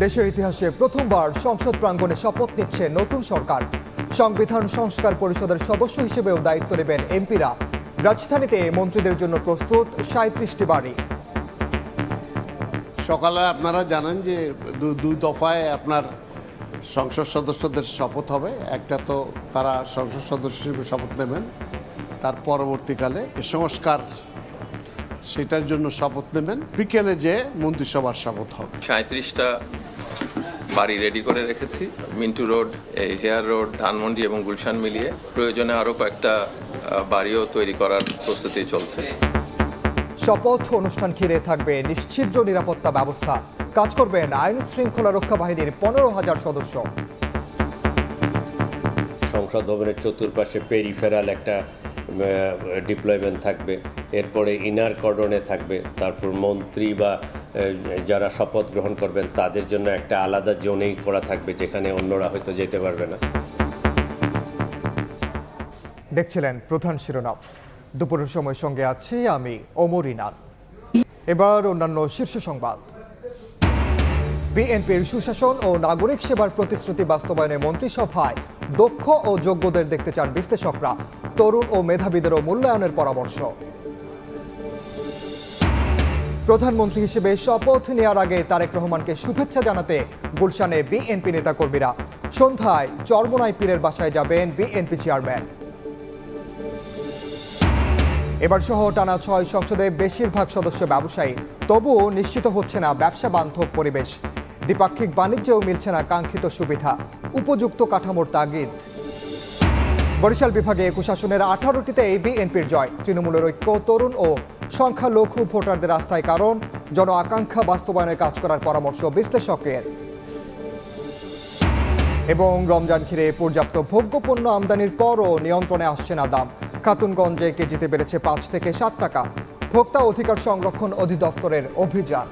দেশের ইতিহাসে প্রথমবার সংসদ প্রাঙ্গণে শপথ নিচ্ছে নতুন সরকার। সংবিধান সংস্কার পরিষদের সদস্য হিসেবেও দায়িত্ব নেবেন এমপিরা। রাজধানীতে মন্ত্রীদের জন্য প্রস্তুত 37টি বাড়ি। সকালে আপনারা জানেন যে দুই দফায় আপনার সংসদ সদস্যদের শপথ হবে। একটা তো তারা সংসদ সদস্য হিসেবে শপথ নেবেন, তার পরবর্তীকালে সংস্কার সেটার জন্য শপথ নেবেন। বিকেলে যে মন্ত্রিসভার শপথ হবে। 37টা বাড়ি রেডি করে রেখেছি। Mintu road, hair road, Dhanmondi এবং গুলশান মিলিয়ে প্রয়োজনে আরও কয়েকটা বাড়িও তৈরি করার প্রস্তুতি চলছে। শপথ অনুষ্ঠান ঘিরে থাকবে নিশ্ছিদ্র নিরাপত্তা ব্যবস্থা। কাজ করবেন আইন শৃঙ্খলা রক্ষা বাহিনীর 15,000 সদস্য। সংসদ ভবনের চতুর্পাশে পেরিফেরাল একটা ডিপ্লয়মেন্ট থাকবে, এরপরে ইনার কর্ডনে থাকবে, তারপর মন্ত্রী বা যারা শপথ গ্রহণ করবেন তাদের জন্য একটা আলাদা জোনেই করা থাকবে, যেখানে অন্যরা হয়তো যেতে পারবে না। দেখছিলেন প্রধান শিরোনাম। দুপুরের সময় সঙ্গে আছি আমি ওমর ইনান। এবার অন্যান্য শীর্ষ সংবাদ। বিএনপির সুশাসন ও নাগরিক সেবার প্রতিশ্রুতি বাস্তবায়নে মন্ত্রিসভায় দক্ষ ও যোগ্যদের দেখতে চান বিশ্লেষকরা। তরুণ ও মেধাবীদেরও মূল্যায়নের পরামর্শ। প্রধানমন্ত্রী হিসেবে শপথ নেওয়ার আগে তারেক রহমানকে শুভেচ্ছা জানাতে গুলশানে বিএনপি নেতাকর্মীরা। সন্ধ্যায় চরমোনাই পীরের বাসায় যাবেন বিএনপি চেয়ারম্যান। এবার সহ টানা 6 সংসদে বেশিরভাগ সদস্য ব্যবসায়ী, তবুও নিশ্চিত হচ্ছে না ব্যবসা বান্ধব পরিবেশ। দ্বিপাক্ষিক বাণিজ্যেও মিলছে না কাঙ্ক্ষিত সুবিধা। উপযুক্ত কাঠামোর তাগিদ। বরিশাল বিভাগে 21 আসনের 18টিতে বিএনপির জয়। তৃণমূলের ঐক্য, তরুণ ও সংখ্যালঘু ভোটারদের আস্থায় কারণ। জন আকাঙ্ক্ষা বাস্তবায়নে কাজ করার পরামর্শ বিশ্লেষকের। এবং রমজান ঘিরে পর্যাপ্ত ভোগ্যপণ্য আমদানির পরও নিয়ন্ত্রণে আসছে না দাম। খাতুনগঞ্জে কেজিতে বেড়েছে 5 থেকে 7 টাকা। ভোক্তা অধিকার সংরক্ষণ অধিদপ্তরের অভিযান।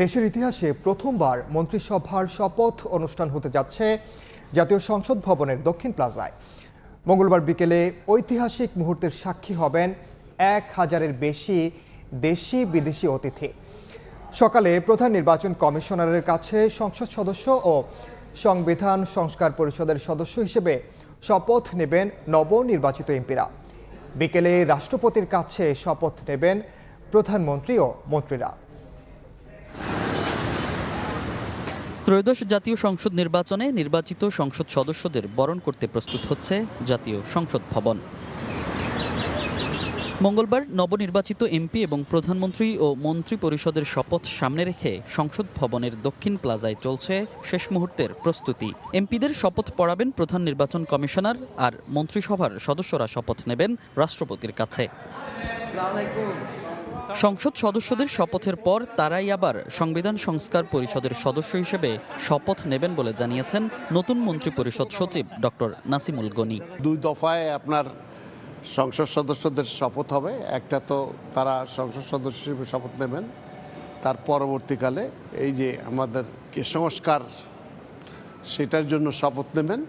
দেশের ইতিহাসে প্রথমবার মন্ত্রিসভার শপথ অনুষ্ঠান হতে যাচ্ছে জাতীয় সংসদ ভবনের দক্ষিণ প্লাজায়। মঙ্গলবার বিকেলে ঐতিহাসিক মুহূর্তের সাক্ষী হবেন 1000-এর বেশি দেশি বিদেশি অতিথি। সকালে প্রধান নির্বাচন কমিশনারের কাছে সংসদ সদস্য ও সংবিধান সংস্কার পরিষদের সদস্য হিসেবে শপথ নেবেন নবনির্বাচিত এমপিরা। বিকেলে রাষ্ট্রপতির কাছে শপথ নেবেন প্রধানমন্ত্রী ও মন্ত্রীরা। ত্রয়োদশ জাতীয় সংসদ নির্বাচনে নির্বাচিত সংসদ সদস্যদের বরণ করতে প্রস্তুত হচ্ছে জাতীয় সংসদ ভবন। মঙ্গলবার নবনির্বাচিত এমপি এবং প্রধানমন্ত্রী ও মন্ত্রী পরিষদের শপথ সামনে রেখে সংসদ ভবনের দক্ষিণ প্লাজায় চলছে শেষ মুহূর্তের প্রস্তুতি। এমপিদের শপথ পড়াবেন প্রধান নির্বাচন কমিশনার, আর মন্ত্রিসভার সদস্যরা শপথ নেবেন রাষ্ট্রপতির কাছে। সংসদ সদস্যদের শপথের পর তারাই আবার সংবিধান সংস্কার পরিষদের সদস্য হিসেবে শপথ নেবেন বলে জানিয়েছেন নতুন মন্ত্রিপরিষদ সচিব ডক্টর নাসিমুল গনি। দুই দফায় আপনার সংসদ সদস্যদের শপথ হবে। একটা তো তারা সংসদ সদস্য হিসেবে শপথ নেবেন, তার পরবর্তীকালে এই যে আমাদের সংস্কার সেটার জন্য শপথ নেবেন,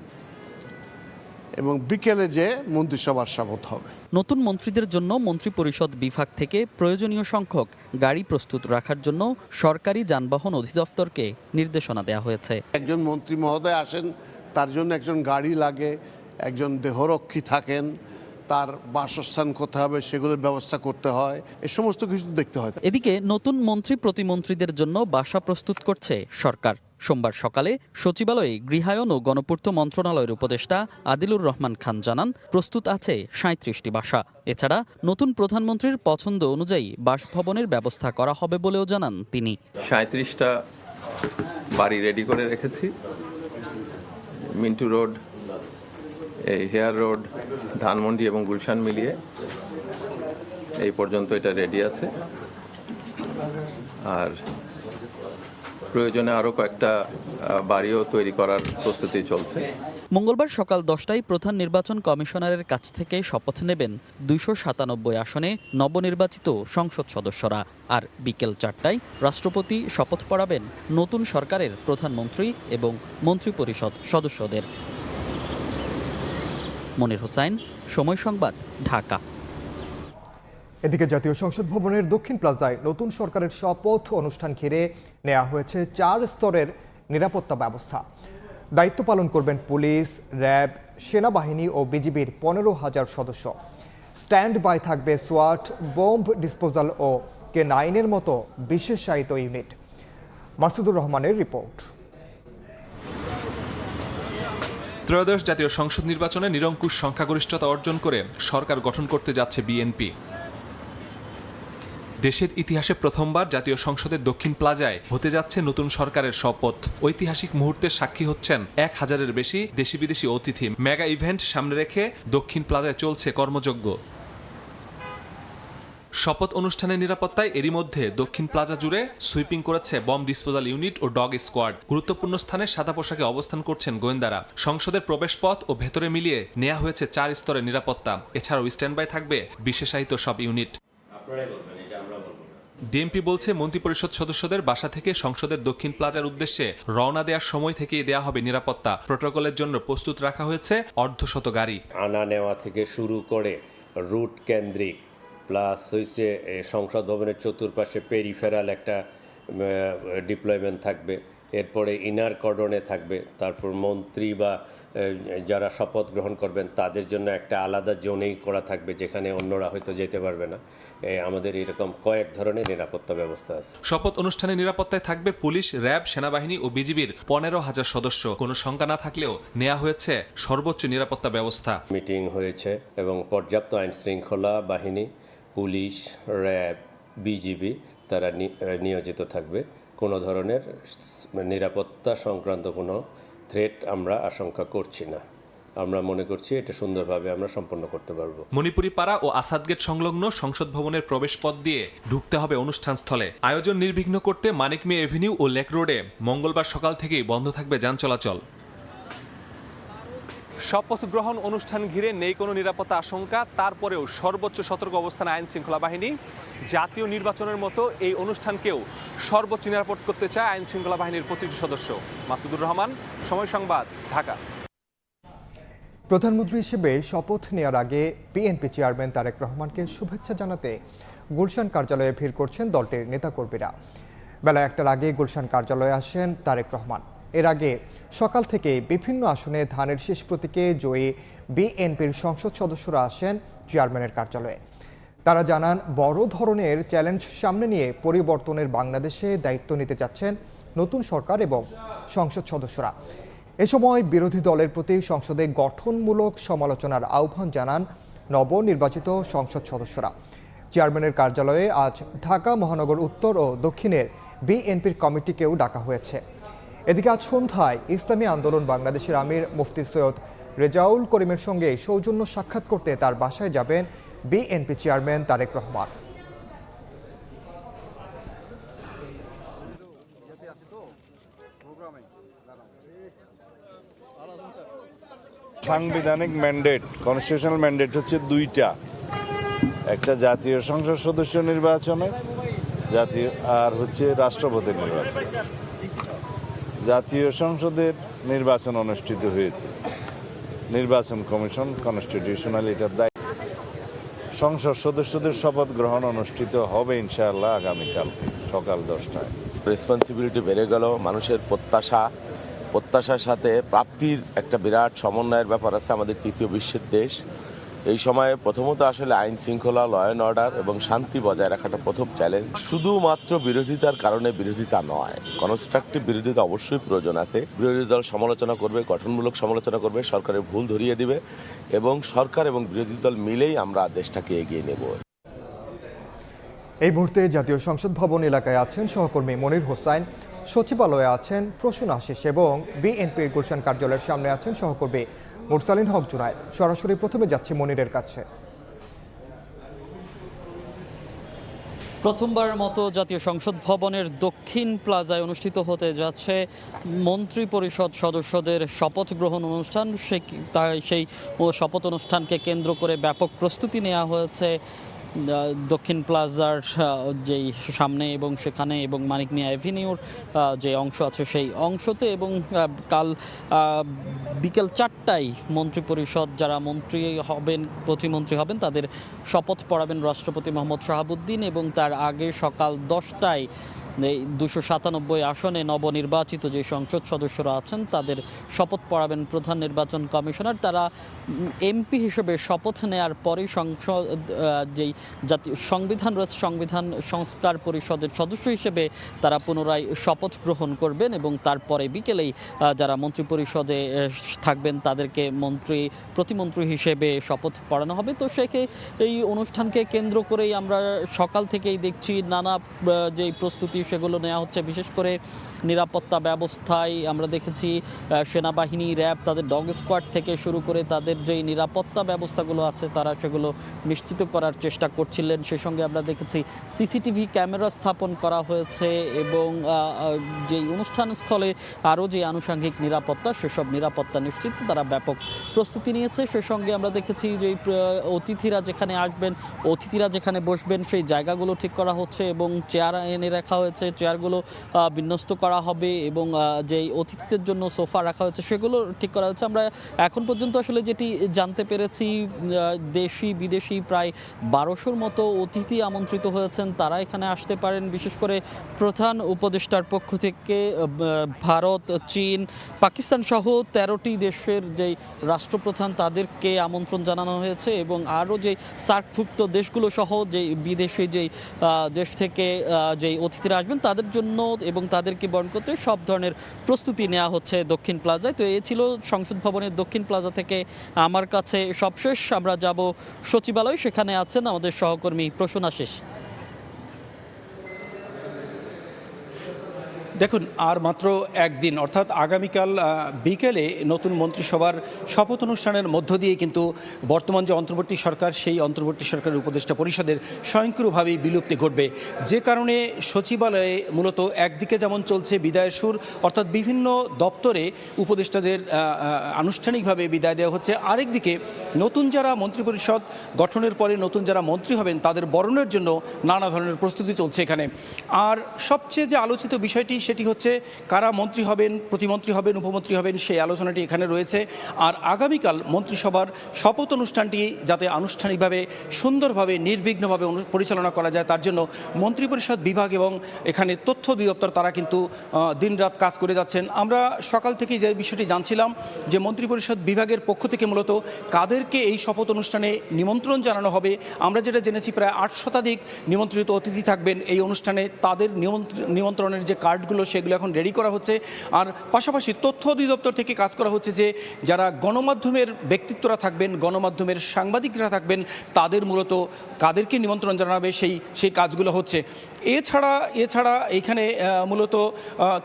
এবং বিকেলে যে মন্ত্রিসভার শপথ হবে। নতুন মন্ত্রীদের জন্য মন্ত্রিপরিষদ বিভাগ থেকে প্রয়োজনীয় সংখ্যক গাড়ি প্রস্তুত রাখার জন্য সরকারি যানবাহন অধিদপ্তরকে নির্দেশনা দেওয়া হয়েছে। একজন মন্ত্রী মহোদয় আসেন, তার জন্য একজন গাড়ি লাগে, একজন দেহরক্ষী থাকেন, তার বাসস্থান কোথায় হবে সেগুলোর ব্যবস্থা করতে হয়, এই সমস্ত কিছু দেখতে হয়। এদিকে নতুন মন্ত্রী প্রতিমন্ত্রীদের জন্য বাসা প্রস্তুত করছে সরকার। সোমবার সকালে সচিবালয়ে গৃহায়ন ও গণপূর্ত মন্ত্রণালয়ের উপদেষ্টা আদিলুর রহমান খান জানান, প্রস্তুত আছে 37টি বাসা। এছাড়া নতুন প্রধানমন্ত্রীর পছন্দ অনুযায়ী বাসভবনের ব্যবস্থা করা হবে বলেও জানান তিনি। 37টা বাড়ি রেডি করে রেখেছি। Mintu road, hair road, Dhanmondi এবং গুলশান মিলিয়ে এই পর্যন্ত এটা রেডি আছে। আর প্রয়োজনে আরও কয়েকটা বাড়িও তৈরি করার প্রস্তুতি চলছে। মঙ্গলবার সকাল 10টায় প্রধান নির্বাচন কমিশনারের কাছ থেকে শপথ নেবেন 297 আসনে নবনির্বাচিত সংসদ সদস্যরা। আর বিকেল 4টায় রাষ্ট্রপতি শপথ পড়াবেন নতুন সরকারের প্রধানমন্ত্রী এবং মন্ত্রিপরিষদ সদস্যদের। মনির হোসাইন, সময় সংবাদ, ঢাকা। এদিকে জাতীয় সংসদ ভবনের দক্ষিণ প্লাজায় নতুন সরকারের শপথ অনুষ্ঠান ঘিরে নেওয়া হয়েছে 4 স্তরের নিরাপত্তা ব্যবস্থা। দায়িত্ব পালন করবেন পুলিশ, র্যাব, সেনাবাহিনী ও বিজিবির 15,000 সদস্য। স্ট্যান্ড বাই থাকবে সোয়াট, বোম্ব ডিসপোজাল ও K9-এর মতো বিশেষায়িত ইউনিট। মাসুদুর রহমানের রিপোর্ট। ত্রয়োদশ জাতীয় সংসদ নির্বাচনে নিরঙ্কুশ সংখ্যাগরিষ্ঠতা অর্জন করে সরকার গঠন করতে যাচ্ছে বিএনপি। দেশের ইতিহাসে প্রথমবার জাতীয় সংসদের দক্ষিণ প্লাজায় হতে যাচ্ছে নতুন সরকারের শপথ। ঐতিহাসিক মুহূর্তের সাক্ষী হচ্ছেন 1000-এর বেশি দেশি বিদেশি অতিথি। মেগা ইভেন্ট সামনে রেখে দক্ষিণ প্লাজায় চলছে কর্মযজ্ঞ। শপথ অনুষ্ঠানের নিরাপত্তায় এরই মধ্যে দক্ষিণ প্লাজা জুড়ে সুইপিং করেছে বম ডিসপোজাল ইউনিট ও ডগ স্কোয়াড। গুরুত্বপূর্ণ স্থানে সাদা পোশাকে অবস্থান করছেন গোয়েন্দারা। সংসদের প্রবেশপথ ও ভেতরে মিলিয়ে নেওয়া হয়েছে 4 স্তরের নিরাপত্তা। এছাড়াও স্ট্যান্ড বাই থাকবে বিশেষায়িত সব ইউনিট। ডিএমপি বলছে মন্ত্রিপরিষদ সদস্যদের বাসা থেকে সংসদের দক্ষিণ প্লাজার উদ্দেশ্যে রওনা দেওয়ার সময় থেকেই দেয়া হবে নিরাপত্তা। প্রোটোকলের জন্য প্রস্তুত রাখা হয়েছে অর্ধশত গাড়ি। আনা নেওয়া থেকে শুরু করে রুট কেন্দ্রিক প্লাস হয়েছে সংসদ ভবনের চতুর্পাশে পেরিফেরাল একটা ডিপ্লয়মেন্ট থাকবে। এরপরে ইনার কর্ডনে থাকবে। তারপর মন্ত্রী বা যারা শপথ গ্রহণ করবেন তাদের জন্য একটা আলাদা জোনেই করা থাকবে, যেখানে অন্যরা হয়তো যেতে পারবে না। আমাদের এরকম কয়েক ধরনের নিরাপত্তা ব্যবস্থা আছে। শপথ অনুষ্ঠানে নিরাপত্তায় থাকবে পুলিশ, র্যাব, সেনাবাহিনী ও বিজিবির 15,000 সদস্য। কোনো শঙ্কা না থাকলেও নেওয়া হয়েছে সর্বোচ্চ নিরাপত্তা ব্যবস্থা। মিটিং হয়েছে এবং পর্যাপ্ত আইন শৃঙ্খলা বাহিনী, পুলিশ, র্যাব, বিজিবি তারা নিয়োজিত থাকবে। কোনো ধরনের নিরাপত্তা সংক্রান্ত কোনো থ্রেট আমরা আশঙ্কা করছি না। আমরা মনে করছি এটা সুন্দরভাবে আমরা সম্পন্ন করতে পারবো। মণিপুরি পাড়া ও আসাদ গেট সংলগ্ন সংসদ ভবনের প্রবেশ পথ দিয়ে ঢুকতে হবে অনুষ্ঠান স্থলে। আয়োজন নির্বিঘ্ন করতে মানিক মিয়া এভিনিউ ও লেক রোডে মঙ্গলবার সকাল থেকেই বন্ধ থাকবে যান চলাচল। শপথ গ্রহণ অনুষ্ঠান ঘিরে নেই কোনো নিরাপত্তা আশঙ্কা। তারপরেও সর্বোচ্চ সতর্ক অবস্থানে আইন শৃঙ্খলা বাহিনী। জাতীয় নির্বাচনের মতো এই অনুষ্ঠানকেও সর্বোচ্চ নিরাপদ করতে চায় আইন শৃঙ্খলা বাহিনীর প্রতিটি সদস্য। মাসুদুর রহমান, সময় সংবাদ, ঢাকা। প্রধানমন্ত্রী হিসেবে শপথ নেওয়ার আগে বিএনপি চেয়ারম্যান তারেক রহমানকে শুভেচ্ছা জানাতে গুলশান কার্যালয়ে ভিড় করছেন দলটির নেতাকর্মীরা। বেলা 1টার আগে গুলশান কার্যালয়ে আসেন তারেক রহমান। এর আগে সকাল থেকে বিভিন্ন আসনে ধানের শেষ প্রতীকে জয়ী বিএনপির সংসদ সদস্যরা আসেন চেয়ারম্যানের কার্যালয়ে। তারা জানান, বড় ধরনের চ্যালেঞ্জ সামনে নিয়ে পরিবর্তনের বাংলাদেশে দায়িত্ব নিতে যাচ্ছেন নতুন সরকার এবং সংসদ সদস্যরা। এ সময় বিরোধী দলের প্রতি সংসদে গঠনমূলক সমালোচনার আহ্বান জানান নবনির্বাচিত সংসদ সদস্যরা। চেয়ারম্যানের কার্যালয়ে আজ ঢাকা মহানগর উত্তর ও দক্ষিণের বিএনপির কমিটিকেও ডাকা হয়েছে। এদিকে আজ সন্ধ্যায় ইসলামী আন্দোলন বাংলাদেশের আমির মুফতি সৈয়দ রেজাউল করিমের সঙ্গে সৌজন্য সাক্ষাৎ করতে তার বাসায় যাবেন বিএনপি চেয়ারম্যান তারেক রহমান। সাংবিধানিক ম্যান্ডেট, কনস্টিটিউশনাল ম্যান্ডেট হচ্ছে 2টা। একটা জাতীয় সংসদ সদস্য নির্বাচনে আর হচ্ছে রাষ্ট্রপতির নির্বাচন। জাতীয় সংসদের নির্বাচন অনুষ্ঠিত হয়েছে, নির্বাচন কমিশন কনস্টিটিউশনাল এটার দায়িত্ব। সংসদ সদস্যদের শপথ গ্রহণ অনুষ্ঠিত হবে ইনশাআল্লাহ আগামীকাল সকাল 10টায়। রেসপন্সিবিলিটি বেড়ে গেল, মানুষের প্রত্যাশার সাথে প্রাপ্তির একটা বিরাট সমন্বয়ের ব্যাপার আছে। আমাদের তৃতীয় বিশ্বের দেশ, এই সময়ে প্রথমত আসলে আইন শৃঙ্খলা, ল অ্যান্ড অর্ডার এবং শান্তি বজায় রাখাটা প্রথম চ্যালেঞ্জ। শুধুমাত্র বিরোধিতার কারণে বিরোধিতা নয়, কনস্ট্রাকটিভ বিরোধিতা অবশ্যই প্রয়োজন আছে। বিরোধী দল সমালোচনা করবে, গঠনমূলক সমালোচনা করবে, সরকারের ভুল ধরিয়ে দিবে এবং সরকার এবং বিরোধী দল মিলেই আমরা দেশটাকে এগিয়ে নেব। এই মুহূর্তে জাতীয় সংসদ ভবন এলাকায় আছেন সহকর্মী মনির হোসাইন, সচিবালয়ে আছেন প্রসূন আশিস এবং বিএনপির গুলশান কার্যালয়ের সামনে আছেন সহকর্মী মুরসালিন হক জুনায়েদ। সরাসরি প্রথমে যাচ্ছি মনিরের কাছে। প্রথমবারের মতো জাতীয় সংসদ ভবনের দক্ষিণ প্লাজায় অনুষ্ঠিত হতে যাচ্ছে মন্ত্রী পরিষদ সদস্যদের শপথ গ্রহণ অনুষ্ঠান। সেই শপথ অনুষ্ঠানকে কেন্দ্র করে ব্যাপক প্রস্তুতি নেওয়া হয়েছে দক্ষিণ প্লাজার যেই সামনে এবং সেখানে এবং মানিক মিয়া অ্যাভিনিউর যে অংশ আছে সেই অংশতে, এবং কাল বিকেল 4টায় মন্ত্রী পরিষদ যারা মন্ত্রী হবেন, প্রতিমন্ত্রী হবেন, তাদের শপথ পড়াবেন রাষ্ট্রপতি মোহাম্মদ শাহাবুদ্দিন, এবং তার আগে সকাল 10টায় এই 297 আসনে নবনির্বাচিত যে সংসদ সদস্যরা আছেন তাদের শপথ পড়াবেন প্রধান নির্বাচন কমিশনার। তারা এমপি হিসেবে শপথ নেয়ার পরে সংসদ যেই জাতীয় সংবিধান রয়েছে সংবিধান সংস্কার পরিষদের সদস্য হিসেবে তারা পুনরায় শপথ গ্রহণ করবেন, এবং তারপরে বিকেলেই যারা মন্ত্রী পরিষদে থাকবেন তাদেরকে প্রতিমন্ত্রী হিসেবে শপথ পড়ানো হবে। তো এই অনুষ্ঠানকে কেন্দ্র করেই আমরা সকাল থেকেই দেখছি নানা যেই প্রস্তুতি সেগুলো নেওয়া হচ্ছে। বিশেষ করে নিরাপত্তা ব্যবস্থায় আমরা দেখেছি সেনাবাহিনী, র্যাব, তাদের ডগ স্কোয়াড থেকে শুরু করে তাদের যেই নিরাপত্তা ব্যবস্থাগুলো আছে তারা সেগুলো নিশ্চিত করার চেষ্টা করছিলেন। সেই সঙ্গে আমরা দেখেছি সিসিটিভি ক্যামেরা স্থাপন করা হয়েছে, এবং যেই অনুষ্ঠানস্থলে আরও যে আনুষঙ্গিক নিরাপত্তা সেসব নিরাপত্তা নিশ্চিত তারা ব্যাপক প্রস্তুতি নিয়েছে। সে সঙ্গে আমরা দেখেছি যে অতিথিরা যেখানে আসবেন, অতিথিরা যেখানে বসবেন সেই জায়গাগুলো ঠিক করা হচ্ছে, এবং চেয়ার এনে রাখা হয়েছে, চেয়ারগুলো বিন্যস্ত করা হবে, এবং যেই অতিথিদের জন্য সোফা রাখা হয়েছে সেগুলো ঠিক করা হচ্ছে। আমরা এখন পর্যন্ত আসলে যেটি জানতে পেরেছি, দেশি বিদেশি প্রায় 1200-র মতো অতিথি আমন্ত্রিত হয়েছেন, তারা এখানে আসতে পারেন। বিশেষ করে প্রধান উপদেষ্টার পক্ষ থেকে ভারত, চীন, পাকিস্তান সহ 13টি দেশের যেই রাষ্ট্রপ্রধান তাদেরকে আমন্ত্রণ জানানো হয়েছে, এবং আরও যে সার্কভুক্ত দেশগুলো সহ যেই বিদেশি যেই দেশ থেকে যেই অতিথিরা আসবেন তাদের জন্য এবং তাদেরকে বরণ করতে সব ধরনের প্রস্তুতি নেওয়া হচ্ছে দক্ষিণ প্লাজায়। তো এই ছিল সংসদ ভবনের দক্ষিণ প্লাজা থেকে আমার কাছে সবশেষ। আমরা যাব সচিবালয়, সেখানে আছেন আমাদের সহকর্মী প্রসূনাশিস। দেখুন, আর মাত্র একদিন, অর্থাৎ আগামীকাল বিকেলে নতুন মন্ত্রিসভার শপথ অনুষ্ঠানের মধ্য দিয়ে কিন্তু বর্তমান যে অন্তর্বর্তী সরকার, সেই অন্তর্বর্তী সরকারের উপদেষ্টা পরিষদের স্বয়ংক্রিয়ভাবেই বিলুপ্তি ঘটবে। যে কারণে সচিবালয়ে মূলত একদিকে যেমন চলছে বিদায়ের সুর, অর্থাৎ বিভিন্ন দপ্তরে উপদেষ্টাদের আনুষ্ঠানিকভাবে বিদায় দেওয়া হচ্ছে, আরেকদিকে নতুন যারা মন্ত্রিপরিষদ গঠনের পরে নতুন যারা মন্ত্রী হবেন তাদের বরণের জন্য নানা ধরনের প্রস্তুতি চলছে এখানে। আর সবচেয়ে যে আলোচিত বিষয়টি সেটি হচ্ছে কারা মন্ত্রী হবেন, প্রতিমন্ত্রী হবেন, উপমন্ত্রী হবেন, সেই আলোচনাটি এখানে রয়েছে। আর আগামীকাল মন্ত্রিসভার শপথ অনুষ্ঠানটি যাতে আনুষ্ঠানিকভাবে সুন্দরভাবে নির্বিঘ্নভাবে পরিচালনা করা যায় তার জন্য মন্ত্রিপরিষদ বিভাগ এবং এখানে তথ্য অধিদপ্তর তারা কিন্তু দিনরাত কাজ করে যাচ্ছেন। আমরা সকাল থেকেই যে বিষয়টি জানছিলাম যে মন্ত্রিপরিষদ বিভাগের পক্ষ থেকে মূলত কাদেরকে এই শপথ অনুষ্ঠানে নিমন্ত্রণ জানানো হবে, আমরা যেটা জেনেছি প্রায় 8 শতাধিক নিমন্ত্রিত অতিথি থাকবেন এই অনুষ্ঠানে। তাদের নিমন্ত্রণের যে কার্ডগুলো সেগুলো এখন রেডি করা হচ্ছে। আর পাশাপাশি তথ্য অধিদপ্তর থেকে কাজ করা হচ্ছে যে যারা গণমাধ্যমের ব্যক্তিত্বরা থাকবেন, গণমাধ্যমের সাংবাদিকরা থাকবেন, তাদের মূলত কাদেরকে নিমন্ত্রণ জানাবে সেই কাজগুলো হচ্ছে। এছাড়া এইখানে মূলত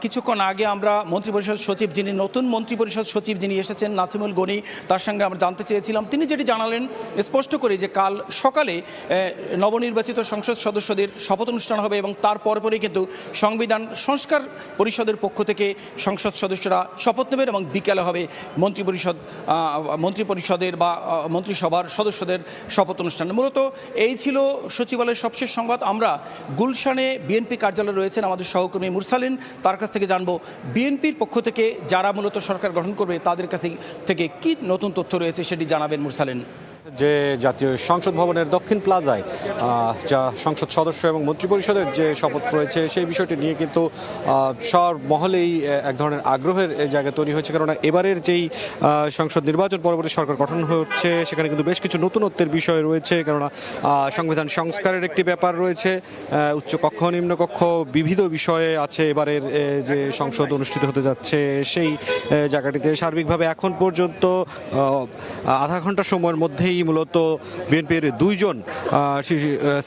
কিছুক্ষণ আগে আমরা মন্ত্রিপরিষদ সচিব, যিনি নতুন মন্ত্রিপরিষদ সচিব যিনি এসেছেন, নাসিমুল গনি, তার সঙ্গে আমরা জানতে চেয়েছিলাম। তিনি যেটি জানালেন স্পষ্ট করে যে কাল সকালে নবনির্বাচিত সংসদ সদস্যদের শপথ অনুষ্ঠান হবে, এবং তার পরপরই কিন্তু সংবিধান সংস্কার পরিষদের পক্ষ থেকে সংসদ সদস্যরা শপথ নেবেন, এবং বিকেলে হবে মন্ত্রিপরিষদের বা মন্ত্রিসভার সদস্যদের শপথ অনুষ্ঠান। মূলত এই ছিল সচিবালয়ের সবশেষ সংবাদ। আমরা গুলশানে বিএনপি কার্যালয়ে রয়েছেন আমাদের সহকর্মী মুরসালিন, তার কাছ থেকে জানবো বিএনপির পক্ষ থেকে যারা মূলত সরকার গঠন করবে তাদের কাছে থেকে কি নতুন তথ্য রয়েছে সেটি জানাবেন মুরসালিন। যে জাতীয় সংসদ ভবনের দক্ষিণ প্লাজায় যা সংসদ সদস্য এবং মন্ত্রিপরিষদের যে শপথ রয়েছে সেই বিষয়টি নিয়ে কিন্তু সব মহলেই এক ধরনের আগ্রহের জায়গা তৈরি হয়েছে, কেননা এবারের যেই সংসদ নির্বাচন পরবর্তী সরকার গঠন হচ্ছে সেখানে কিন্তু বেশ কিছু নতুনত্বের বিষয় রয়েছে, কেননা সংবিধান সংস্কারের একটি ব্যাপার রয়েছে, উচ্চ কক্ষ নিম্ন কক্ষ বিবিধ বিষয়ে আছে। এবারের যে সংসদ অনুষ্ঠিত হতে যাচ্ছে সেই জায়গাটিতে সার্বিকভাবে এখন পর্যন্ত আধা ঘন্টা সময়ের মধ্যেই ব্যবধানেই মূলত বিএনপির দুইজন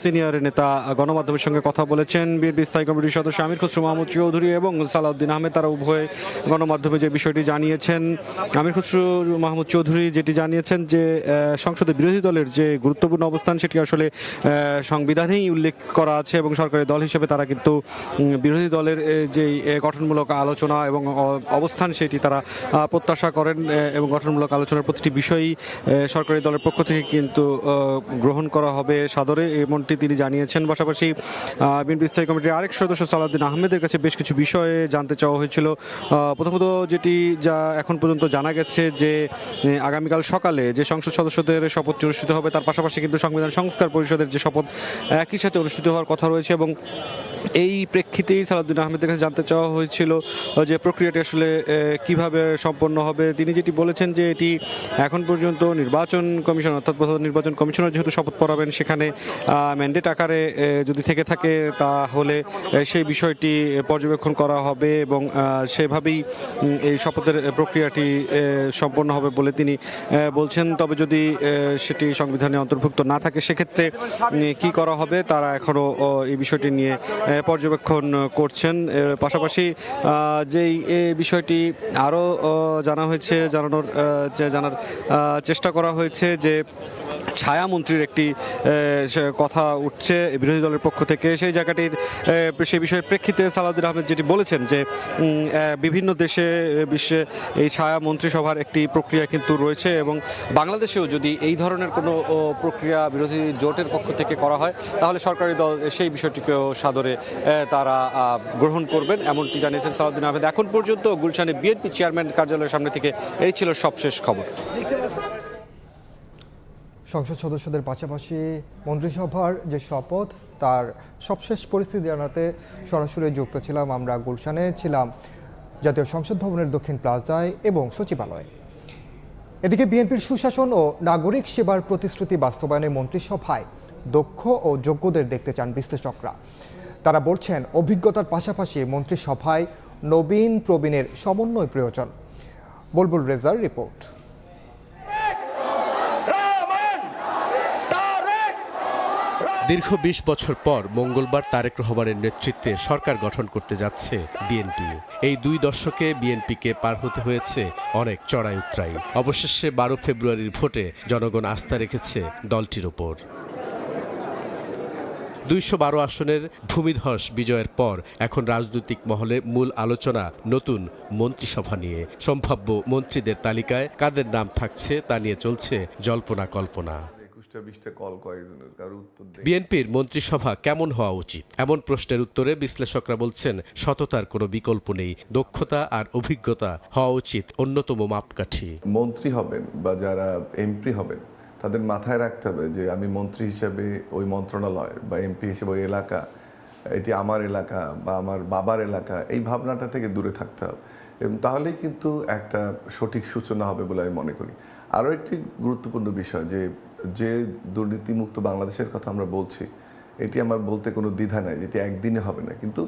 সিনিয়র নেতা গণমাধ্যমের সঙ্গে কথা বলেছেন। বিএনপি স্থায়ী কমিটির সদস্য আমির খসরু মাহমুদ চৌধুরী এবং সালাউদ্দিন আহমেদ, তারা উভয়ে গণমাধ্যমে যে বিষয়টি জানিয়েছেন। আমির খসরু মাহমুদ চৌধুরী যেটি জানিয়েছেন যে সংসদে বিরোধী দলের যে গুরুত্বপূর্ণ অবস্থান সেটি আসলে সংবিধানেই উল্লেখ করা আছে এবং সরকারি দল হিসেবে তারা কিন্তু বিরোধী দলের যে গঠনমূলক আলোচনা এবং অবস্থান সেটি তারা প্রত্যাশা করেন এবং গঠনমূলক আলোচনার প্রতিটি বিষয়ই সরকারি দলের পক্ষ থেকে কিন্তু গ্রহণ করা হবে সাদরে, এমনটি তিনি জানিয়েছেন। পাশাপাশি বিএনপি স্থায়ী কমিটির আরেক সদস্য সালাউদ্দিন আহমেদের কাছে বেশ কিছু বিষয়ে জানতে চাওয়া হয়েছিল। প্রথমত যেটি যা এখন পর্যন্ত জানা গেছে যে আগামীকাল সকালে যে সংসদ সদস্যদের শপথ অনুষ্ঠিত হবে, তার পাশাপাশি কিন্তু সংবিধান সংস্কার পরিষদের যে শপথ একই সাথে অনুষ্ঠিত হওয়ার কথা রয়েছে এবং এই প্রেক্ষিতেই সালাউদ্দিন আহমেদের কাছে জানতে চাওয়া হয়েছিল যে প্রক্রিয়াটি আসলে কিভাবে সম্পন্ন হবে। তিনি যেটি বলেছেন যে এটি এখন পর্যন্ত নির্বাচন কমিশন অর্থাৎ নির্বাচন কমিশনার যেহেতু শপথ পড়াবেন, সেখানে ম্যান্ডেট আকারে যদি থেকে থাকে তাহলে সেই বিষয়টি পর্যবেক্ষণ করা হবে এবং সেভাবেই এই শপথের প্রক্রিয়াটি সম্পন্ন হবে বলে তিনি বলছেন। তবে যদি সেটি সংবিধানে অন্তর্ভুক্ত না থাকে সেক্ষেত্রে কি করা হবে তারা এখনও এই বিষয়টি নিয়ে পর্যবেক্ষণ করছেন। পাশাপাশি যেই বিষয়টি আরও জানার চেষ্টা করা হয়েছে যে ছায়ামন্ত্রীর একটি কথা উঠছে বিরোধী দলের পক্ষ থেকে, সেই জায়গাটির সেই বিষয়ের প্রেক্ষিতে সালাউদ্দিন আহমেদ যেটি বলেছেন যে বিভিন্ন দেশে বিশ্বে এই ছায়া মন্ত্রিসভার একটি প্রক্রিয়া কিন্তু রয়েছে এবং বাংলাদেশেও যদি এই ধরনের কোনো প্রক্রিয়া বিরোধী জোটের পক্ষ থেকে করা হয় তাহলে সরকারি দল সেই বিষয়টিকেও সাদরে তারা গ্রহণ করবেন, এমনটি জানিয়েছেন সালাউদ্দিন আহমেদ। এখন পর্যন্ত গুলশানে বিএনপি চেয়ারম্যান কার্যালয়ের সামনে থেকে এই ছিল সবশেষ খবর। সংসদ সদস্যদের পাশাপাশি মন্ত্রিসভার যে শপথ তার সবশেষ পরিস্থিতি জানাতে সরাসরি যুক্ত ছিলাম আমরা। গুলশানে ছিলাম জাতীয় সংসদ ভবনের দক্ষিণ প্লাজায় এবং সচিবালয়ে। এদিকে বিএনপির সুশাসন ও নাগরিক সেবার প্রতিশ্রুতি বাস্তবায়নে মন্ত্রিসভায় দক্ষ ও যোগ্যদের দেখতে চান বিশ্লেষকরা। তারা বলছেন অভিজ্ঞতার পাশাপাশি মন্ত্রিসভায় নবীন প্রবীণের সমন্বয় প্রয়োজন। বুলবুল রেজার রিপোর্ট। দীর্ঘ ২০ বছর পর মঙ্গলবার তারেক রহমানের নেতৃত্বে সরকার গঠন করতে যাচ্ছে বিএনপি। এই ২ দশকে বিএনপিকে পার হতে হয়েছে অনেক চড়াই উতরাই। অবশেষে ১২ ফেব্রুয়ারির ভোটে জনগণ আস্থা রেখেছে দলটির ওপর। ২১২ আসনের ভূমিধস বিজয়ের পর এখন রাজনৈতিক মহলে মূল আলোচনা নতুন মন্ত্রিসভা নিয়ে। সম্ভাব্য মন্ত্রীদের তালিকায় কাদের নাম থাকছে তা নিয়ে চলছে জল্পনা কল্পনা। বিএনপির মন্ত্রিসভা কেমন হওয়া উচিত, এমন প্রশ্নের উত্তরে বিশ্লেষকরা বলছেন সততার কোনো বিকল্প নেই, দক্ষতা আর অভিজ্ঞতা হওয়া উচিত অন্যতম মাপকাঠি। মন্ত্রী হবেন বা যারা এমপি হবেন তাদের মাথায় রাখতে হবে যে আমি মন্ত্রী হিসেবে ওই মন্ত্রণালয় বা এমপি হিসেবে ওই এলাকা, এটি আমার এলাকা বা আমার বাবার এলাকা, এই ভাবনাটা থেকে দূরে থাকতে হবে এবং তাহলেই কিন্তু একটা সঠিক সূচনা হবে বলে আমি মনে করি। আরও একটি গুরুত্বপূর্ণ বিষয় যে দুর্নীতিমুক্ত বাংলাদেশের কথা আমরা বলছি, এটি আমার বলতে কোনো দ্বিধা নাই, যেটি একদিনে হবে না, কিন্তু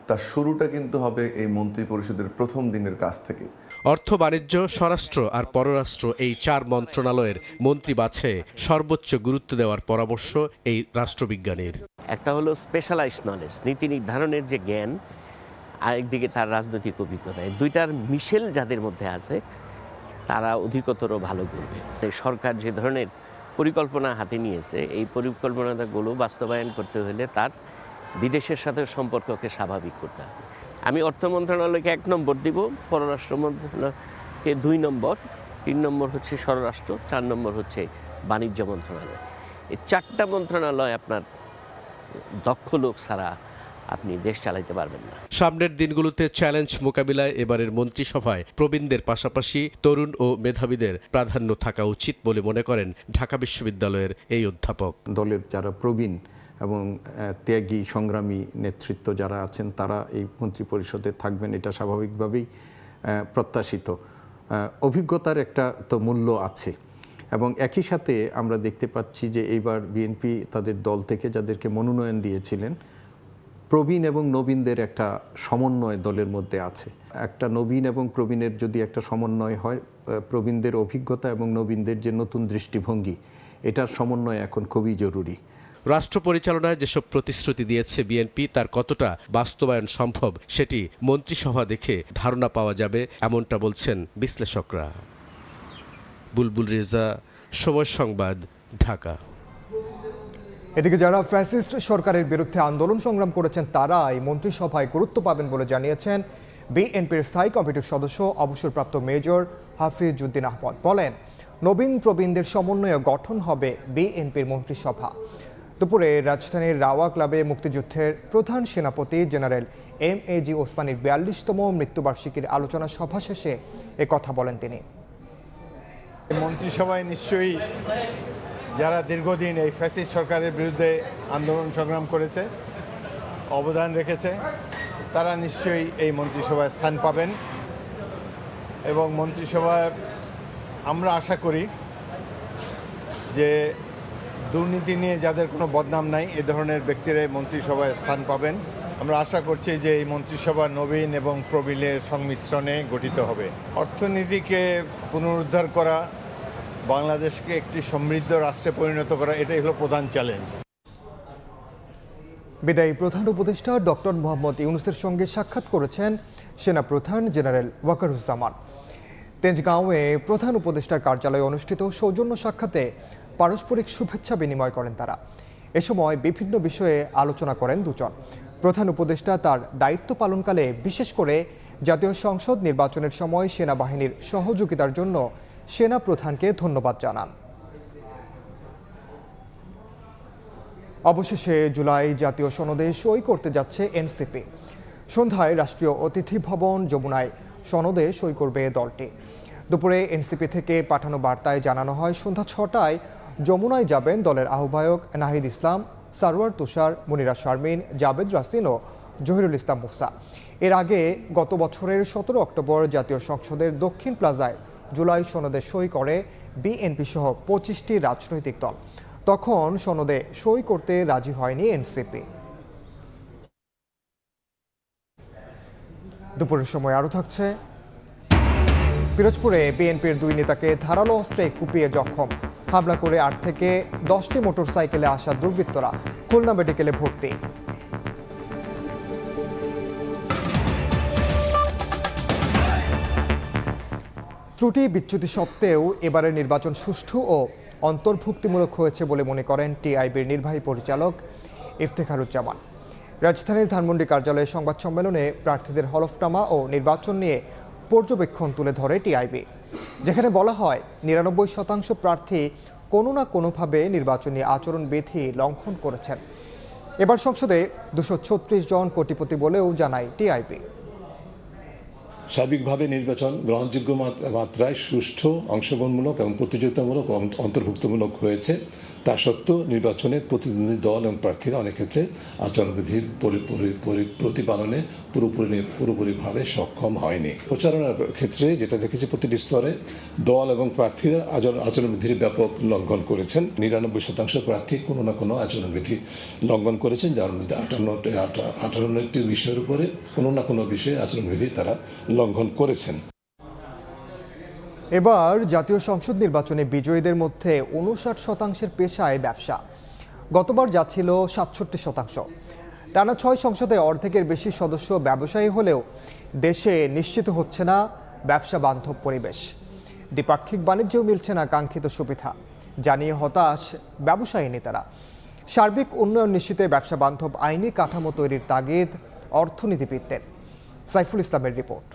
তার শুরুটা কিন্তু হবে এই মন্ত্রী পরিষদের প্রথম দিনের কাজ থেকে। অর্থ, বাণিজ্য, স্বরাষ্ট্র আর পররাষ্ট্র এই ৪ মন্ত্রণালয়ের মন্ত্রী বাছাইয়ে সর্বোচ্চ গুরুত্ব দেওয়ার পরামর্শ এই রাষ্ট্রবিজ্ঞানীর। একটা হলো স্পেশালাইজড নলেজ, নীতি নির্ধারণের যে জ্ঞান, আরেকদিকে তার রাজনৈতিক অভিজ্ঞতা, দুইটার মিশেল যাদের মধ্যে আছে তারা অধিকতর ভালো করবে। সরকার যে ধরনের পরিকল্পনা হাতে নিয়েছে, এই পরিকল্পনাগুলো বাস্তবায়ন করতে হলে তার বিদেশের সাথে সম্পর্ককে স্বাভাবিক করতে হবে। আমি অর্থ মন্ত্রণালয়কে ১ নম্বর দিব, পররাষ্ট্র মন্ত্রণালয়কে ২ নম্বর, ৩ নম্বর হচ্ছে স্বরাষ্ট্র, ৪ নম্বর হচ্ছে বাণিজ্য মন্ত্রণালয়। এই ৪টা মন্ত্রণালয় আপনার দক্ষ লোক ছাড়া আপনি দেশ চালাইতে পারবেন না। সামনের দিনগুলোতে চ্যালেঞ্জ মোকাবিলায় এবারের মন্ত্রিসভায় প্রবীণদের পাশাপাশি তরুণ ও মেধাবীদের প্রাধান্য থাকা উচিত বলে মনে করেন ঢাকা বিশ্ববিদ্যালয়ের এই অধ্যাপক। দলের যারা প্রবীণ এবং ত্যাগী সংগ্রামী নেতৃত্ব যারা আছেন তারা এই মন্ত্রিপরিষদে থাকবেন, এটা স্বাভাবিকভাবেই প্রত্যাশিত। অভিজ্ঞতার একটা তো মূল্য আছে এবং একই সাথে আমরা দেখতে পাচ্ছি যে এইবার বিএনপি তাদের দল থেকে যাদেরকে মনোনয়ন দিয়েছিলেন, প্রবীণ এবং নবীনদের একটা সমন্বয় দলের মধ্যে আছে। একটা নবীন এবং প্রবীণের যদি একটা সমন্বয় হয়, প্রবীণদের অভিজ্ঞতা এবং নবীনদের যে নতুন দৃষ্টিভঙ্গি, এটার সমন্বয় এখন খুবই জরুরি। রাষ্ট্র পরিচালনায় যেসব প্রতিশ্রুতি দিয়েছে বিএনপি তার কতটা বাস্তবায়ন সম্ভব সেটি মন্ত্রিসভা দেখে ধারণা পাওয়া যাবে, এমনটা বলছেন বিশ্লেষকরা। বুলবুল রেজা, সময় সংবাদ, ঢাকা। এদিকে যারা ফ্যাসিস্ট সরকারের বিরুদ্ধে আন্দোলন সংগ্রাম করেছেন তারাই মন্ত্রিসভায় গুরুত্ব পাবেন বলে জানিয়েছেন বিএনপির স্থায়ী কমিটির সদস্য অবসরপ্রাপ্ত মেজর হাফিজ উদ্দিন আহমদ। বলেন, নবীন প্রবীণদের সমন্বয়ে গঠন হবে বিএনপির মন্ত্রিসভা। দুপুরে রাজধানীর রাওয়া ক্লাবে মুক্তিযুদ্ধের প্রধান সেনাপতি জেনারেল এমএজি ওসমানীর 42তম মৃত্যুবার্ষিকীর আলোচনা সভা শেষে কথা বলেন তিনি। মন্ত্রিসভায় নিশ্চয়ই যারা দীর্ঘদিন এই ফ্যাসিস্ট সরকারের বিরুদ্ধে আন্দোলন সংগ্রাম করেছে, অবদান রেখেছে, তারা নিশ্চয়ই এই মন্ত্রিসভায় স্থান পাবেন। এবং মন্ত্রিসভায় আমরা আশা করি যে দুর্নীতি নিয়ে যাদের কোনো বদনাম নাই এ ধরনের ব্যক্তিরাই মন্ত্রিসভায় স্থান পাবেন। আমরা আশা করছি যে এই মন্ত্রিসভা নবীন এবং প্রবীণের সংমিশ্রণে গঠিত হবে। অর্থনীতিকে পুনরুদ্ধার করা, বাংলাদেশকে একটি সমৃদ্ধ রাষ্ট্রে পরিণত করা, এটাই হলো প্রধান চ্যালেঞ্জ। বিদায়ী প্রধান উপদেষ্টা ডক্টর মোহাম্মদ ইউনূসের সঙ্গে সাক্ষাৎ করেছেন সেনাপ্রধান জেনারেল ওয়াকারুজ্জামান। তেজগাঁওয়ে প্রধান উপদেষ্টার কার্যালয়ে অনুষ্ঠিত সৌজন্য সাক্ষাতে পারস্পরিক শুভেচ্ছা বিনিময় করেন তারা। এ সময় বিভিন্ন বিষয়ে আলোচনা করেন দুজন। প্রধান উপদেষ্টা তার দায়িত্ব পালনকালে বিশেষ করে জাতীয় সংসদ নির্বাচনের সময় সেনাবাহিনীর সহযোগিতার জন্য সেনা প্রধানকে ধন্যবাদ জানান। অবশেষে জুলাই জাতীয় সনদে সই করতে যাচ্ছে এনসিপি। সন্ধ্যায় রাষ্ট্রীয় অতিথি ভবন যমুনায় সনদে সই করবে দলটি। দুপুরে এনসিপি থেকে পাঠানো বার্তায় জানানো হয় সন্ধ্যা 6টায় যমুনায় যাবেন দলের আহ্বায়ক নাহিদ ইসলাম, সারওয়ার তুষার, মুনিরা শারমিন, জাবেদ রাসিন ও জহিরুল ইসলাম মুসা। এর আগে গত বছরের 17 অক্টোবর জাতীয় সংসদের দক্ষিণ প্লাজায় জুলাই সনদে সই করে বিএনপি সহ 25টি রাজনৈতিক দল। তখন সনদে সই করতে রাজি হয়নি এনসিপি। দুপুরের সময় আরও থাকছে, পিরোজপুরে বিএনপির 2 নেতাকে ধারালো অস্ত্রে কুপিয়ে জখম। হামলা করে 8 থেকে 10টি মোটরসাইকেলে আসা দুর্বৃত্তরা খুলনা মেডিকেলে ভর্তি। ত্রুটি বিচ্যুতি সত্ত্বেও এবারের নির্বাচন সুষ্ঠু ও অন্তর্ভুক্তিমূলক হয়েছে বলে মনে করেন টিআইবির নির্বাহী পরিচালক ইফতেখারুজ্জামান। রাজধানীর ধানমন্ডি কার্যালয়ে সংবাদ সম্মেলনে প্রার্থীদের হলফনামা ও নির্বাচন নিয়ে পর্যবেক্ষণ তুলে ধরে টিআইবি, যেখানে বলা হয় 99% প্রার্থী কোনো না কোনোভাবে নির্বাচনী আচরণবিধি লঙ্ঘন করেছেন। এবার সংসদে 236 জন কোটিপতি বলেও জানায় টিআইবি। সার্বিকভাবে নির্বাচন গ্রহণযোগ্য মাত্রায় সুষ্ঠু, অংশগ্রহণমূলক এবং প্রতিযোগিতামূলক ও অন্তর্ভুক্তমূলক হয়েছে। তা সত্ত্বেও নির্বাচনে প্রতিদ্বন্দ্বী দল এবং প্রার্থীরা অনেক ক্ষেত্রে আচরণবিধির প্রতিপালনে পুরোপুরিভাবে সক্ষম হয়নি। প্রচারণার ক্ষেত্রে যেটা দেখেছি, প্রতিটি স্তরে দল এবং প্রার্থীরা আচরণবিধির ব্যাপক লঙ্ঘন করেছেন। 99% প্রার্থী কোনো না কোনো আচরণবিধি লঙ্ঘন করেছেন, যার মধ্যে 58টি বিষয়ের উপরে কোনো না কোনো বিষয়ে আচরণবিধি তারা লঙ্ঘন করেছেন। এবার জাতীয় সংসদ নির্বাচনে বিজয়ীদের মধ্যে 59% পেশায় ব্যবসা। গতবার যা ছিল 67%। টানা 6 সংসদে অর্ধেকের বেশি সদস্য ব্যবসায়ী হলেও দেশে নিশ্চিত হচ্ছে না ব্যবসা বান্ধব পরিবেশ। দ্বিপাক্ষিক বাণিজ্যেও মিলছে না কাঙ্ক্ষিত সুবিধা, জানিয়ে হতাশ ব্যবসায়ী নেতারা। সার্বিক উন্নয়ন নিশ্চিতে ব্যবসা বান্ধব আইনি কাঠামো তৈরির তাগিদ অর্থনীতিবিদদের। সাইফুল ইসলামের রিপোর্ট।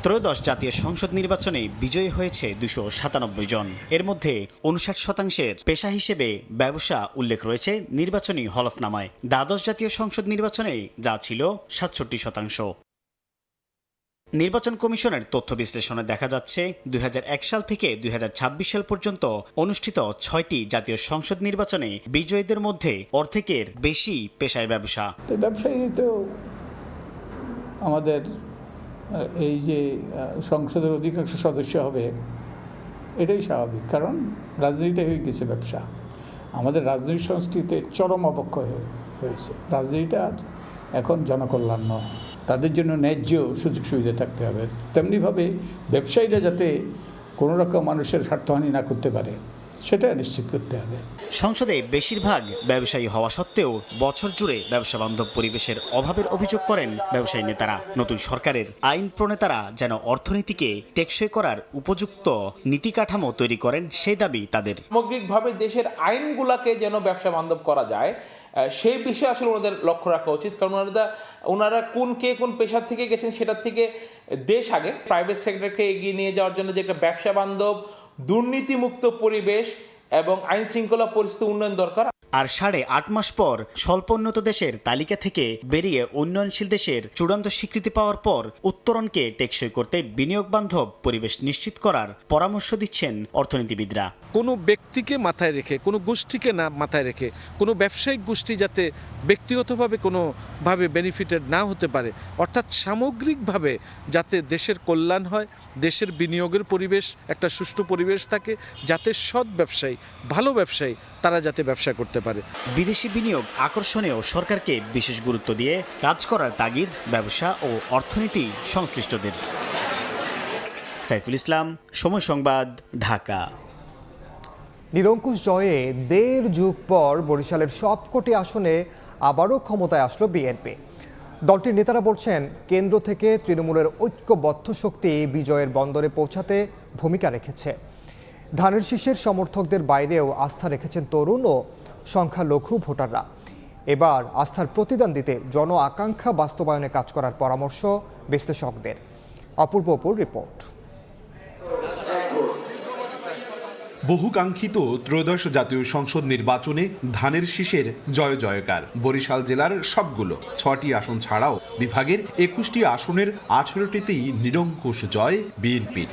ত্রয়োদশ জাতীয় সংসদ নির্বাচনে বিজয়ী হয়েছে 297 জন। এর মধ্যে 59% পেশা হিসেবে ব্যবসা উল্লেখ রয়েছে নির্বাচনী হলফনামায়। দ্বাদশ জাতীয় সংসদ নির্বাচনে যা ছিল 67%। নির্বাচন কমিশনের তথ্য বিশ্লেষণে দেখা যাচ্ছে 2001 সাল থেকে 2026 সাল পর্যন্ত অনুষ্ঠিত 6টি জাতীয় সংসদ নির্বাচনে বিজয়ীদের মধ্যে অর্ধেকের বেশি পেশায় ব্যবসা। ব্যবসায়ী তো আমাদের এই যে সংসদের অধিকাংশ সদস্য হবে এটাই স্বাভাবিক, কারণ রাজনীতিটাই হয়ে গেছে ব্যবসা। আমাদের রাজনৈতিক সংস্কৃতিতে চরম অবক্ষয় হয়েছে। রাজনীতিটা এখন জনকল্যাণ নয়, তাদের জন্য ন্যায্য সুযোগ সুবিধা থাকতে হবে। তেমনিভাবে ব্যবসায়ীরা যাতে কোনো রকম মানুষের স্বার্থহানি না করতে পারে সেটা নিশ্চিত করতে হবে। সংসদে বেশিরভাগ ব্যবসায়ী হওয়া সত্ত্বেও বছর জুড়ে ব্যবসা বান্ধব পরিবেশের অভাবের অভিযোগ করেন ব্যবসায়ী নেতারা। নতুন সরকারের আইন প্রণেতারা যেন অর্থনীতিকে টেকসই করার উপযুক্ত নীতি কাঠামো তৈরি করেন সেই দাবি তাদের। সামগ্রিকভাবে দেশের আইনগুলোকে যেন ব্যবসা বান্ধব করা যায় সেই বিষয়ে আসলে ওনাদের লক্ষ্য রাখা উচিত, কারণ ওনারা কোন পেশার থেকে গেছেন সেটার থেকে দেশ আগে প্রাইভেট সেক্টরকে এগিয়ে নিয়ে যাওয়ার জন্য যে একটা ব্যবসা বান্ধব দুর্নীতিমুক্ত পরিবেশ এবং আইন শৃঙ্খলা পরিস্থিতি উন্নয়ন দরকার। আর 8.5 মাস পর স্বল্পোন্নত দেশের তালিকা থেকে বেরিয়ে উন্নয়নশীল দেশের চূড়ান্ত স্বীকৃতি পাওয়ার পর উত্তরণকে টেকসই করতে বিনিয়োগ বান্ধব পরিবেশ নিশ্চিত করার পরামর্শ দিচ্ছেন অর্থনীতিবিদরা। কোনো ব্যক্তিকে মাথায় রেখে, কোনো গোষ্ঠীকে না মাথায় রেখে, কোনো ব্যবসায়িক গোষ্ঠী যাতে ব্যক্তিগতভাবে কোনোভাবে বেনিফিটেড না হতে পারে, অর্থাৎ সামগ্রিকভাবে যাতে দেশের কল্যাণ হয়, দেশের বিনিয়োগের পরিবেশ একটা সুষ্ঠু পরিবেশ থাকে, যাতে সৎ ব্যবসায়ী, ভালো ব্যবসায়ী তারা যাতে ব্যবসা করতে পারে। বিদেশি বিনিয়োগ আকর্ষণেও সরকারকে বিশেষ গুরুত্ব দিয়ে কাজ করার তাগিদ ব্যবসা ও অর্থনীতি সংশ্লিষ্টদের। সাইফুল ইসলাম, সময় সংবাদ, ঢাকা। নিরঙ্কুশ জয়ে 1.5 যুগ পর বরিশালের সবকটি আসনে আবারও ক্ষমতায় আসলো বিএনপি। দলটির নেতারা বলছেন, কেন্দ্র থেকে তৃণমূলের ঐক্যবদ্ধ শক্তি বিজয়ের বন্দরে পৌঁছাতে ভূমিকা রেখেছে। ধানের শীষের সমর্থকদের বাইরেও আস্থা রেখেছেন তরুণ ও সংখ্যালঘু ভোটাররা। এবার আস্থার প্রতিদান দিতে জন আকাঙ্ক্ষা বাস্তবায়নে কাজ করার পরামর্শ বিশ্লেষকদের। অপূর্ব অপুর রিপোর্ট। বহুকাঙ্ক্ষিত ত্রয়োদশ জাতীয় সংসদ নির্বাচনে ধানের শীষের জয় জয়কার। বরিশাল জেলার সবগুলো 6টি আসন ছাড়াও বিভাগের 21টি আসনের 18টিতেই নিরঙ্কুশ জয় বিএনপির।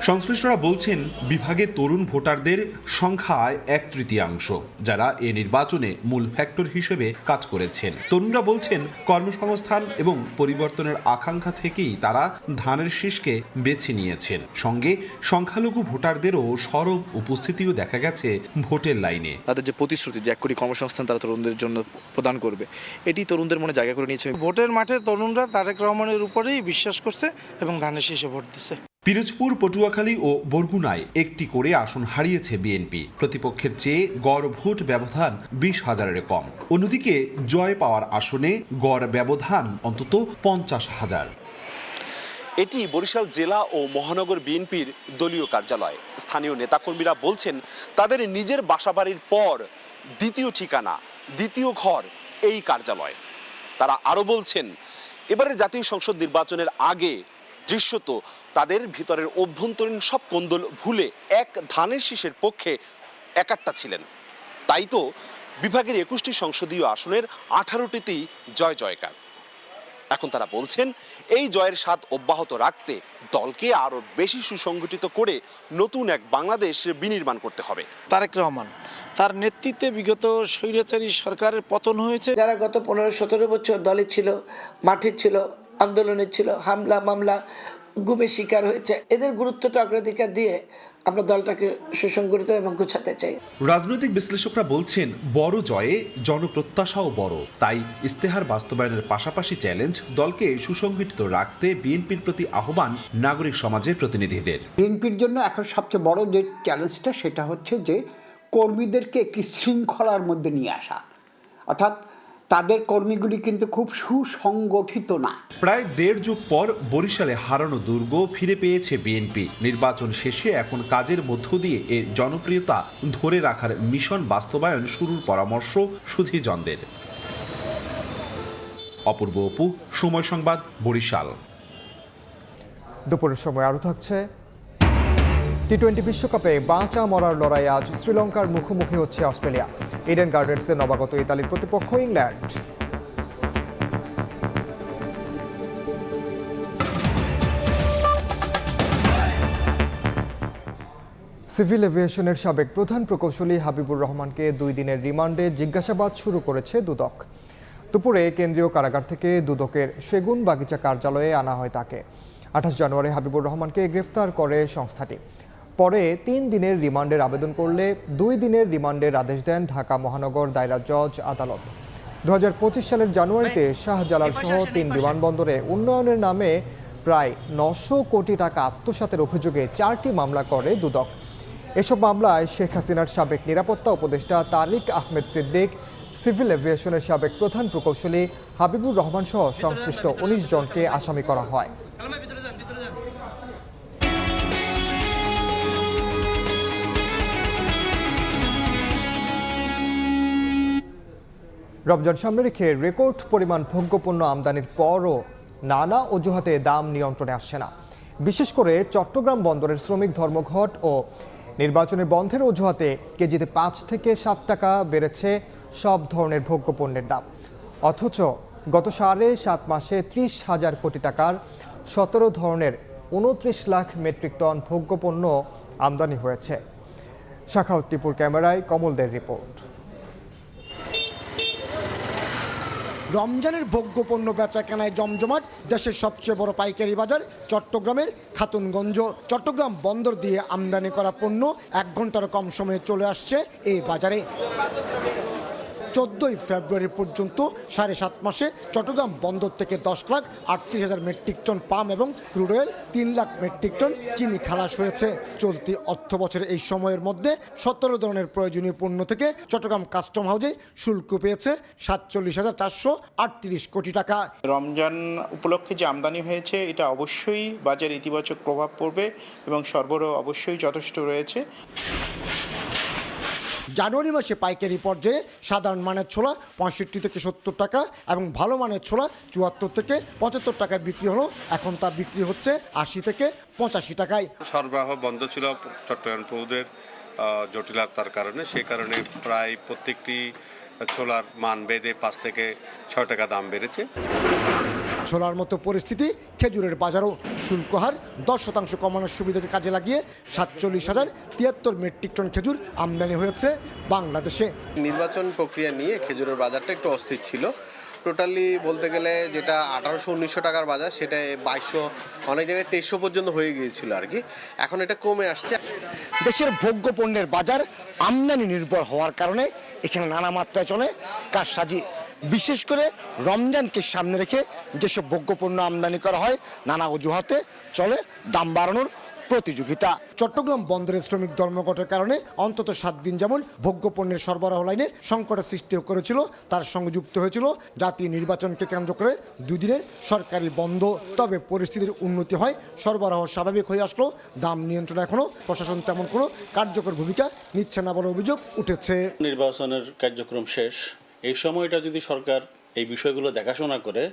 সংশ্লিষ্টরা বলছেন, বিভাগে তরুণ ভোটারদের সংখ্যায় 1/3, যারা এ নির্বাচনে মূল ফ্যাক্টর হিসেবে কাজ করেছেন। তরুণরা বলছেন, কর্মসংস্থান এবং পরিবর্তনের আকাঙ্ক্ষা থেকেই তারা ধানের শীষকে বেছে নিয়েছেন। সঙ্গে সংখ্যালঘু ভোটারদেরও সরব উপস্থিতিও দেখা গেছে ভোটের লাইনে। তাদের যে প্রতিশ্রুতি যে 1 কোটি কর্মসংস্থান তারা তরুণদের জন্য প্রদান করবে, এটি তরুণদের মনে জায়গা করে নিয়েছে। ভোটের মাঠে তরুণরা তারেক রহমানের উপরেই বিশ্বাস করছে এবং ধানের শীষে ভোট দিচ্ছে। পিরোজপুর, পটুয়াখালী ও বরগুনায় 1টি করে আসন হারিয়েছে বিএনপি। প্রতিপক্ষের চেয়ে গড় ভোট ব্যবধান 20,000-এর কম। অন্যদিকে জয় পাওয়ার আসনে গড় ব্যবধান অন্তত 50,000। এটি বরিশাল জেলা ও মহানগর বিএনপির দলীয় কার্যালয়। স্থানীয় নেতাকর্মীরা বলছেন, তাদের নিজের বাসাবাড়ির পর দ্বিতীয় ঠিকানা, দ্বিতীয় ঘর এই কার্যালয়। তারা আরও বলছেন, এবারের জাতীয় সংসদ নির্বাচনের আগে দৃশ্যত তাদের ভিতরের অভ্যন্তরীণ সব কোন্দল ভুলে এক ধানের শীষের পক্ষে একাট্টা ছিলেন। তাই তো বিভাগের 21টি সংসদীয় আসনের 18টিতেই জয় জয়কার। এখন তারা বলছেন, এই জয়ের স্বাদ অব্যাহত রাখতে দলকে আরও বেশি সুসংগঠিত করে নতুন এক বাংলাদেশ বিনির্মাণ করতে হবে। তারেক রহমান তার নেতৃত্বে বিগত স্বৈরাচারী সরকারের পতন হয়েছে। যারা গত 15-17 বছর দলে ছিল, মাঠে ছিল, আন্দোলনে ছিল, হামলা মামলা গুমের শিকার হয়েছে, এদের গুরুত্বটা অগ্রাধিকার দিয়ে আমরা দলটাকে সুসংগঠিত এবং গোছাতে চাই। রাজনৈতিক বিশ্লেষকরা বলছেন, বড় জয়ে জনপ্রত্যাশাও বড়। তাই ইস্তেহার বাস্তবায়নের পাশাপাশি চ্যালেঞ্জ দলকে সুসংগঠিত রাখতে বিএনপির প্রতি আহ্বান নাগরিক সমাজের প্রতিনিধিদের। বিএনপির জন্য এখন সবচেয়ে বড় যে চ্যালেঞ্জটা সেটা হচ্ছে যে কর্মীদেরকে একটি শৃঙ্খলার মধ্যে নিয়ে আসা, অর্থাৎ তাদের কর্মীগুলি কিন্তু খুব সুসংগঠিত না। প্রায় 1.5 যুগ পর বরিশালে হারানো দুর্গ ফিরে পেয়েছে বিএনপি। নির্বাচন শেষে এখন কাজের মধ্য দিয়ে এর জনপ্রিয়তা ধরে রাখার মিশন বাস্তবায়ন শুরুর পরামর্শ সুধীজনদের। অপূর্ব অপু, সময় সংবাদ, বরিশাল। দুপুরের সময় আরও থাকছে, টি-20 বিশ্বকাপে বাঁচা মরার লড়াই আজ শ্রীলঙ্কার মুখোমুখি হচ্ছে অস্ট্রেলিয়া। ইডেন গার্ডেন্সে নবাগত ইতালির প্রতিপক্ষ ইংল্যান্ড। সিভিল এভিয়েশনের সাবেক প্রধান প্রকৌশলী হাবিবুর রহমানকে 2 দিনের রিমান্ডে জিজ্ঞাসাবাদ শুরু করেছে দুদক। দুপুরে কেন্দ্রীয় কারাগার থেকে দুদকের সেগুন বাগিচা কার্যালয়ে আনা হয় তাকে। 28 জানুয়ারি হাবিবুর রহমানকে গ্রেফতার করে সংস্থাটি। পরে 3 দিনের রিমান্ডের আবেদন করলে 2 দিনের রিমান্ডের আদেশ দেন ঢাকা মহানগর দায়রা জজ আদালত। 2025 সালের জানুয়ারিতে শাহজালাল সহ 3 বিমানবন্দরে উন্নয়নের নামে প্রায় 900 কোটি টাকা আত্মসাতের অভিযোগে 4টি মামলা করে দুদক। এসব মামলায় শেখ হাসিনার সাবেক নিরাপত্তা উপদেষ্টা তারিক আহমেদ সিদ্দিক, সিভিল এভিয়েশনের সাবেক প্রধান প্রকৌশলী হাবিবুর রহমান সহ সংশ্লিষ্ট 19 জনকে আসামি করা হয়। রমজান সামনে রেখে রেকর্ড পরিমাণ ভোগ্যপণ্য আমদানির পরও নানা অজুহাতে দাম নিয়ন্ত্রণে আসছে না। বিশেষ করে চট্টগ্রাম বন্দরের শ্রমিক ধর্মঘট ও নির্বাচনের বন্ধের অজুহাতে কেজিতে 5 থেকে 7 টাকা বেড়েছে সব ধরনের ভোগ্যপণ্যের দাম। অথচ গত 7.5 মাসে 30,000 কোটি টাকার 17 ধরনের 29 লাখ মেট্রিক টন ভোগ্যপণ্য আমদানি হয়েছে। শাখাউত টিপুর ক্যামেরায় কমলদের রিপোর্ট। রমজানের ভোগ্যপণ্য বেচা কেনায় জমজমাট দেশের সবচেয়ে বড় পাইকারি বাজার চট্টগ্রামের খাতুনগঞ্জ। চট্টগ্রাম বন্দর দিয়ে আমদানি করা পণ্য 1 ঘন্টারও কম সময়ে চলে আসছে এই বাজারে। 14 ফেব্রুয়ারি পর্যন্ত 7.5 মাসে চট্টগ্রাম বন্দর থেকে 10,38,000 মেট্রিক টন পাম এবং crude oil 3 lakh metric ton চিনি খালাস হয়েছে। চলতি অর্থ বছরের এই সময়ের মধ্যে 17 ধরনের প্রয়োজনীয় পণ্য থেকে চট্টগ্রাম কাস্টম হাউসে শুল্ক পেয়েছে 47,438 কোটি টাকা। রমজান উপলক্ষে যে আমদানি হয়েছে এটা অবশ্যই বাজারে ইতিবাচক প্রভাব পড়বে এবং সরবরাহ অবশ্যই যথেষ্ট রয়েছে। জানুয়ারি মাসে পাইকারি পর্যায়ে সাধারণ মানের ছোলা 65 থেকে 70 টাকা এবং ভালো মানের ছোলা 74 থেকে 75 টাকায় বিক্রি হলো, এখন তা বিক্রি হচ্ছে 80 থেকে 85 টাকায়। সরবরাহ বন্ধ ছিল চট্টগ্রাম পৌরের জটিলতার কারণে, সেই কারণে প্রায় প্রত্যেকটি ছোলার মান বেঁধে 5 থেকে 6 টাকা দাম বেড়েছে। ছোলার মতো পরিস্থিতি খেজুরের বাজারও। শুল্ক হার 10% কমানোর সুবিধাকে কাজে লাগিয়ে 47,073 মেট্রিক টন খেজুর আমদানি হয়েছে বাংলাদেশে। নির্বাচন প্রক্রিয়া নিয়ে খেজুরের বাজারটা একটু অস্থির ছিল। টোটালি বলতে গেলে যেটা 1800-1900 টাকার বাজার সেটা 2200, অনেক জায়গায় 2300 পর্যন্ত হয়ে গিয়েছিল আর কি। এখন এটা কমে আসছে। দেশের ভোগ্য পণ্যের বাজার আমদানি নির্ভর হওয়ার কারণে এখানে নানা মাত্রায় চলে কারসাজি। বিশেষ করে রমজানকে সামনে রেখে যেসব ভোগ্যপণ্য আমদানি করা হয় নানা অজুহাতে চলে দাম বাড়ানোর প্রতিযোগিতা। চট্টগ্রাম বন্দরের শ্রমিক ধর্মঘটের কারণে অন্তত 7 দিন যেমন ভোগ্যপণ্যের সরবরাহ লাইনে সংকটের সৃষ্টিও করেছিল, তার সঙ্গে যুক্ত হয়েছিল জাতীয় নির্বাচনকে কেন্দ্র করে 2 দিনের সরকারি বন্ধ। তবে পরিস্থিতির উন্নতি হয়, সরবরাহ স্বাভাবিক হয়ে আসলো। দাম নিয়ন্ত্রণে এখনও প্রশাসন তেমন কোনো কার্যকর ভূমিকা নিচ্ছে না বলে অভিযোগ উঠেছে। নির্বাচনের কার্যক্রম শেষ, এই সময়টা যদি সরকার এই বিষয়গুলো দেখাশোনা করে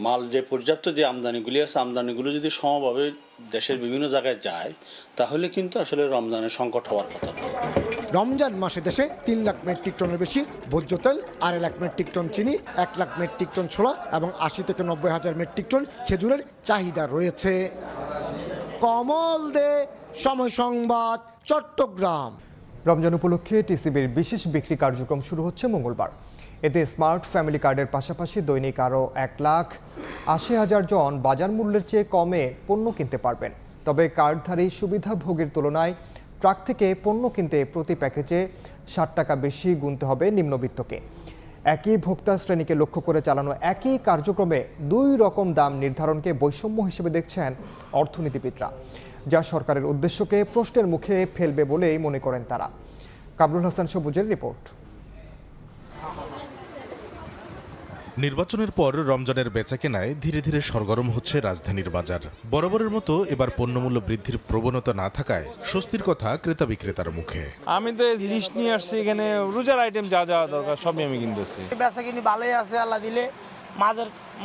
মাল যে পর্যাপ্ত যে আমদানিগুলি আছে আমদানিগুলো যদি সমভাবে দেশের বিভিন্ন জায়গায় যায় তাহলে কিন্তু আসলে রমজানের সংকট হওয়ার কথা। রমজান মাসে দেশে 3 লাখ মেট্রিক টনের বেশি ভোজ্য তেল, 2.5 লাখ মেট্রিক টন চিনি, 1 লাখ মেট্রিক টন ছোলা এবং 80 থেকে 90 হাজার মেট্রিক টন খেজুরের চাহিদা রয়েছে। কমল দে, সময় সংবাদ, চট্টগ্রাম। রমজান উপলক্ষে টিসিবির বিশেষ বিক্রি কার্যক্রম শুরু হচ্ছে মঙ্গলবার। এতে স্মার্ট ফ্যামিলি কার্ডের পাশাপাশি দৈনিক আরও 1,80,000 জন বাজার মূল্যের চেয়ে কমে পণ্য কিনতে পারবেন। তবে কার্ডধারী সুবিধাভোগীর তুলনায় ট্রাক থেকে পণ্য কিনতে প্রতি প্যাকেজে 60 টাকা বেশি গুনতে হবে নিম্নবিত্তকে। একই ভোক্তা শ্রেণীকে লক্ষ্য করে চালানো একই কার্যক্রমে 2 রকম দাম নির্ধারণকে বৈষম্য হিসেবে দেখছেন অর্থনীতিবিদরা, যা সরকারের উদ্দেশ্যকে প্রশ্নের মুখে ফেলবে বলেই মনে করেন তারা। কামরুল হাসান সবুজের রিপোর্ট। নির্বাচনের পর রমজানের বেচাকেনায় ধীরে ধীরে সরগরম হচ্ছে রাজধানীর বাজার। বরাবরের মতো এবার পণ্যমূল্য বৃদ্ধির প্রবণতা না থাকায় স্বস্তির কথা ক্রেতা বিক্রেতার মুখে। আমি তো লিস্ট নিয়ে আসছি, এখানে রোজার আইটেম যা যা দরকার সবই আমি কিনতেছি। বেচা কিনি ভালোই আছে, আল্লাহ দিলে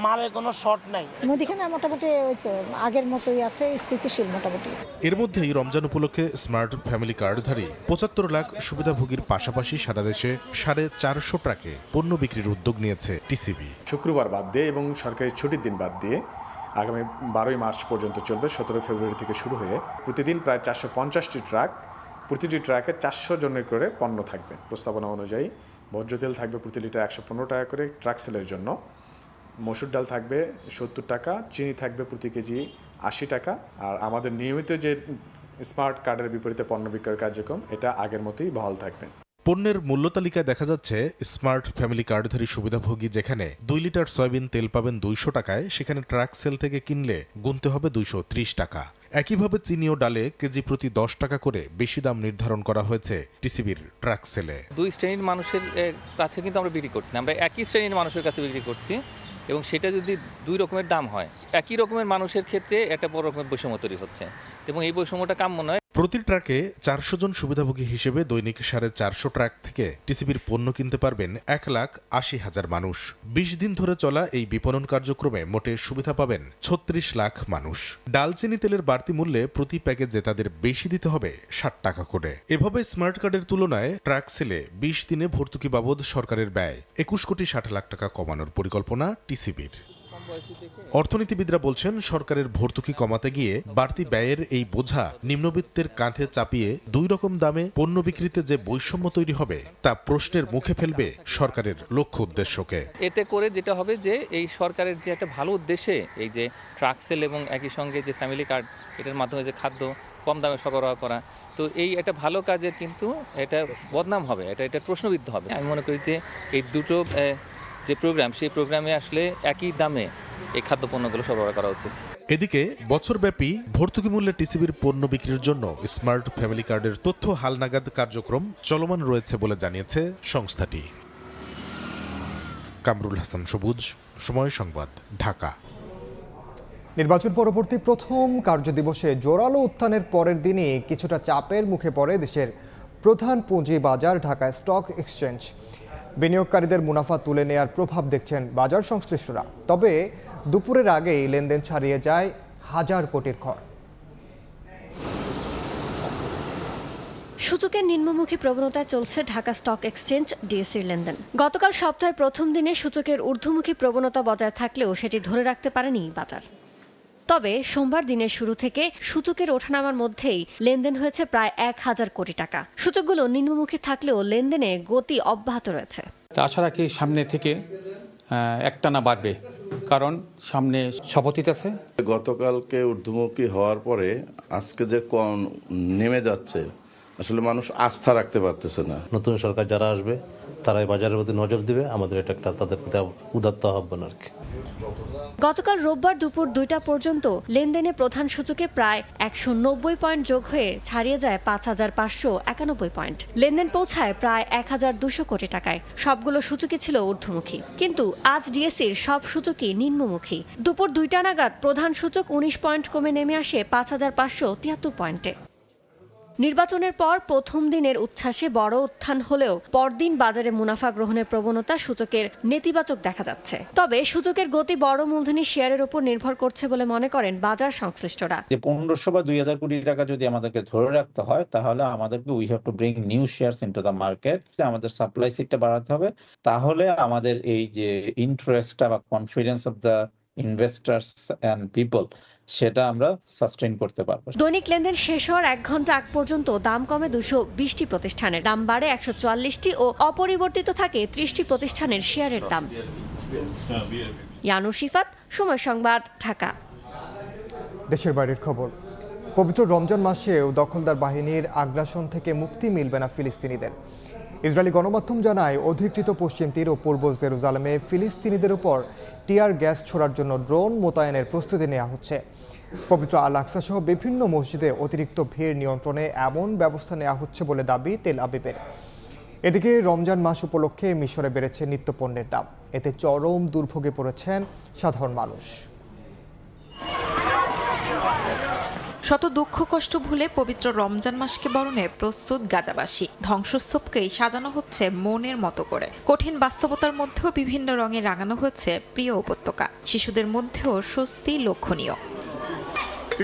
মালের কোনো শর্ট নাই। মুদিখানা মোটামুটি ওই তো আগের মতোই আছে, স্থিতিশীল মোটামুটি। এর মধ্যেই রমজান উপলক্ষে স্মার্ট ফ্যামিলি কার্ডধারী 75 লাখ সুবিধাভোগীর পাশাপাশি সারা দেশে 450 ট্রাকে পণ্য বিক্রির উদ্যোগ নিয়েছে টিসিবি। শুক্রবার বাদ দিয়ে এবং সরকারি ছুটির দিন বাদ দিয়ে আগামী 12 মার্চ পর্যন্ত চলবে। 17 ফেব্রুয়ারি থেকে শুরু হয়ে প্রতিদিন প্রায় 450টি ট্রাক, প্রতিটি ট্রাকে 400 জনের করে পণ্য থাকবে। প্রস্তাবনা অনুযায়ী ভোজ্য তেল থাকবে প্রতি লিটার 115 টাকা করে ট্রাক সেলের জন্য, মসুর ডাল থাকবে 70 টাকা, চিনি থাকবে প্রতি কেজি 80 টাকা। আর আমাদের নিয়মিত যে স্মার্ট কার্ডের বিপরীতে পণ্য বিক্রয় কার্যক্রম এটা আগের মতোই বহাল থাকবে। পণ্যের মূল্য তালিকায় দেখা যাচ্ছে স্মার্ট ফ্যামিলি কার্ডধারী সুবিধাভোগী যেখানে 2 লিটার সয়াবিন তেল পাবেন 200 টাকায়, সেখানে ট্রাক সেল থেকে কিনলে গুনতে হবে 230 টাকা। একইভাবে চিনি ও ডালে কেজি প্রতি 10 টাকা করে বেশি দাম নির্ধারণ করা হয়েছে টিসিবির ট্রাক সেলে। দুই শ্রেণীর মানুষের কাছে কিন্তু আমরা বিক্রি করছি না, আমরা একই শ্রেণীর মানুষের কাছে বিক্রি করছি, এবং সেটা যদি দুই রকমের দাম হয়, একই রকমের মানুষের ক্ষেত্রে একটা বড় রকমের বৈষম্য তৈরি হচ্ছে, এবং এই বৈষম্যটা কাম্য নয়। প্রতি ট্রাকে 400 জন সুবিধাভোগী হিসেবে দৈনিক 450 ট্রাক থেকে টিসিবির পণ্য কিনতে পারবেন 1,80,000 মানুষ। 20 দিন ধরে চলা এই বিপণন কার্যক্রমে মোটে সুবিধা পাবেন 36 লাখ মানুষ। ডাল চিনি তেলের বাড়তি মূল্যে প্রতি প্যাকেজে তাদের বেশি দিতে হবে 60 টাকা করে। এভাবে স্মার্ট কার্ডের তুলনায় ট্রাক সেলে 20 দিনে ভর্তুকি বাবদ সরকারের ব্যয় 21 কোটি 60 লাখ টাকা কমানোর পরিকল্পনা টিসিবির। অর্থনীতিবিদরা বলছেন, সরকারের ভর্তুকি কমাতে গিয়ে বাড়তি ব্যয়ের এই বোঝা নিম্নবিত্তের কাঁধে চাপিয়ে দুই রকম দামে পণ্য বিক্রিতে যে বৈষম্য তৈরি হবে তা প্রশ্নের মুখে ফেলবে সরকারের লক্ষ্য উদ্দেশ্যকে। এতে করে যেটা হবে যে এই সরকারের যে একটা ভালো উদ্দেশ্যে এই যে ট্রাক সেল এবং একই সঙ্গে যে ফ্যামিলি কার্ড, এটার মাধ্যমে যে খাদ্য কম দামে সরবরাহ করা, তো এই একটা ভালো কাজের কিন্তু এটা বদনাম হবে, এটা প্রশ্নবিদ্ধ হবে। আমি মনে করি যে এই দুটো যে প্রোগ্রাম, সেই প্রোগ্রামে আসলে একই দামে এই খাদ্যপণ্যগুলো সরবরাহ করা উচিত। এদিকে বছরব্যাপী ভর্তুকি মূল্যে টিসিবির পণ্য বিক্রির জন্য স্মার্ট ফ্যামিলি কার্ডের তথ্য হালনাগাদ কার্যক্রম চলমান রয়েছে বলে জানিয়েছে সংস্থাটি। কামরুল হাসান সবুজ, সময় সংবাদ, ঢাকা। নির্বাচন পরবর্তী প্রথম কার্যদিবসে জোরালো উত্থানের পরের দিনই কিছুটা চাপের মুখে পড়ে দেশের প্রধান পুঁজি বাজার ঢাকা স্টক এক্সচেঞ্জ। বিনিয়োগকারীদের মুনাফা তুলে নেয়ার প্রভাব দেখছেন বাজার সংশ্লিষ্টরা। তবে দুপুরের আগেই লেনদেন ছাড়িয়ে যায় 1000 কোটির ঘর। সূচকের নিম্নমুখী প্রবণতায় চলছে ঢাকা স্টক এক্সচেঞ্জ ডিএসসির লেনদেন। গতকাল সপ্তাহের প্রথম দিনে সূচকের ঊর্ধ্বমুখী প্রবণতা বজায় থাকলেও সেটি ধরে রাখতে পারেনি বাজার। তবে সোমবার দিনের শুরু থেকে সূচকের ওঠানামার মধ্যেই লেনদেন হয়েছে প্রায় 1000 কোটি টাকা। সূচকগুলো নিম্নমুখী থাকলেও লেনদেনে গতি অব্যাহত রয়েছে। আশা রাখি সামনে থেকে একটানা বাড়বে, কারণ সামনে শপথ আছে। গতকালকে ঊর্ধ্বমুখী হওয়ার পরে আজকে যে নেমে যাচ্ছে, আসলে মানুষ আস্থা রাখতে পারতেছে না। নতুন সরকার যারা আসবে তারাই বাজারের প্রতি নজর দিবে, আমাদের এটা একটা তাদের প্রতি উদাত্ত আহ্বান আর কি। গতকাল রোববার দুপুর 2টা পর্যন্ত লেনদেনে প্রধান সূচকে প্রায় 190 পয়েন্ট যোগ হয়ে ছাড়িয়ে যায় 5591 পয়েন্ট। লেনদেন পৌঁছায় প্রায় 1200 কোটি টাকায়। সবগুলো সূচকই ছিল ঊর্ধ্বমুখী, কিন্তু আজ ডিএসসির সব সূচকই নিম্নমুখী। দুপুর 2টা নাগাদ প্রধান সূচক 19 পয়েন্ট কমে নেমে আসে 5573 পয়েন্টে। নির্বাচনের পর প্রথম দিনের উচ্ছ্বাসে বড় উত্থান হলেও পরদিন বাজারে মুনাফা গ্রহণের প্রবণতা সূচকের নেতিবাচক দেখা যাচ্ছে। তবে সূচকের গতি বড় মূলধনী শেয়ারের উপর নির্ভর করছে বলে মনে করেন বাজার সংশ্লিষ্টরা। যে 1500 বা 2000 কোটি টাকা যদি আমাদেরকে ধরে রাখতে হয়, তাহলে আমাদেরকে we have to bring new shares into the market. আমাদের সাপ্লাই সাইডটা বাড়াতে হবে, তাহলে আমাদের এই যে ইন্টারেস্টটা বা confidence of the investors and people, সেটা আমরা সাস্টেইন করতে পারবো। দৈনিক লেনদেন শেষ হওয়ার 1 ঘন্টা আগ পর্যন্ত দাম কমে 220টি প্রতিষ্ঠানের, দাম বাড়ে 144টি ও অপরিবর্তিত থাকে 30টি প্রতিষ্ঠানের শেয়ারের দাম। ইয়ানুর শিফাত, সময় সংবাদ, ঢাকা। দেশের বাইরের খবর। পবিত্র রমজান মাসেও দখলদার বাহিনীর আগ্রাসন থেকে মুক্তি মিলবে না ফিলিস্তিনিদের। ইসরায়েলি গণমাধ্যম জানায়, অধিকৃত পশ্চিম তীর ও পূর্ব জেরুজালেমে ফিলিস্তিনিদের উপর টিয়ার গ্যাস ছোড়ার জন্য ড্রোন মোতায়েনের প্রস্তুতি নেওয়া হচ্ছে। পবিত্র আল আকসা সহ বিভিন্ন মসজিদে অতিরিক্ত ভিড় নিয়ন্ত্রণে এমন ব্যবস্থা নেওয়া হচ্ছে বলে দাবি তেল আবিবের। এদিকে রমজান মাস উপলক্ষে মিশরে বেড়েছে নিত্যপণ্যের দাম। এতে চরম দুর্ভোগে পড়েছেন সাধারণ মানুষ। শত দুঃখ কষ্ট ভুলে পবিত্র রমজান মাসকে বরণে প্রস্তুত গাজাবাসী। ধ্বংসস্তূপকেই সাজানো হচ্ছে মনের মতো করে। কঠিন বাস্তবতার মধ্যেও বিভিন্ন রঙে রাঙানো হয়েছে প্রিয় উপত্যকা। শিশুদের মধ্যেও স্বস্তি লক্ষণীয়।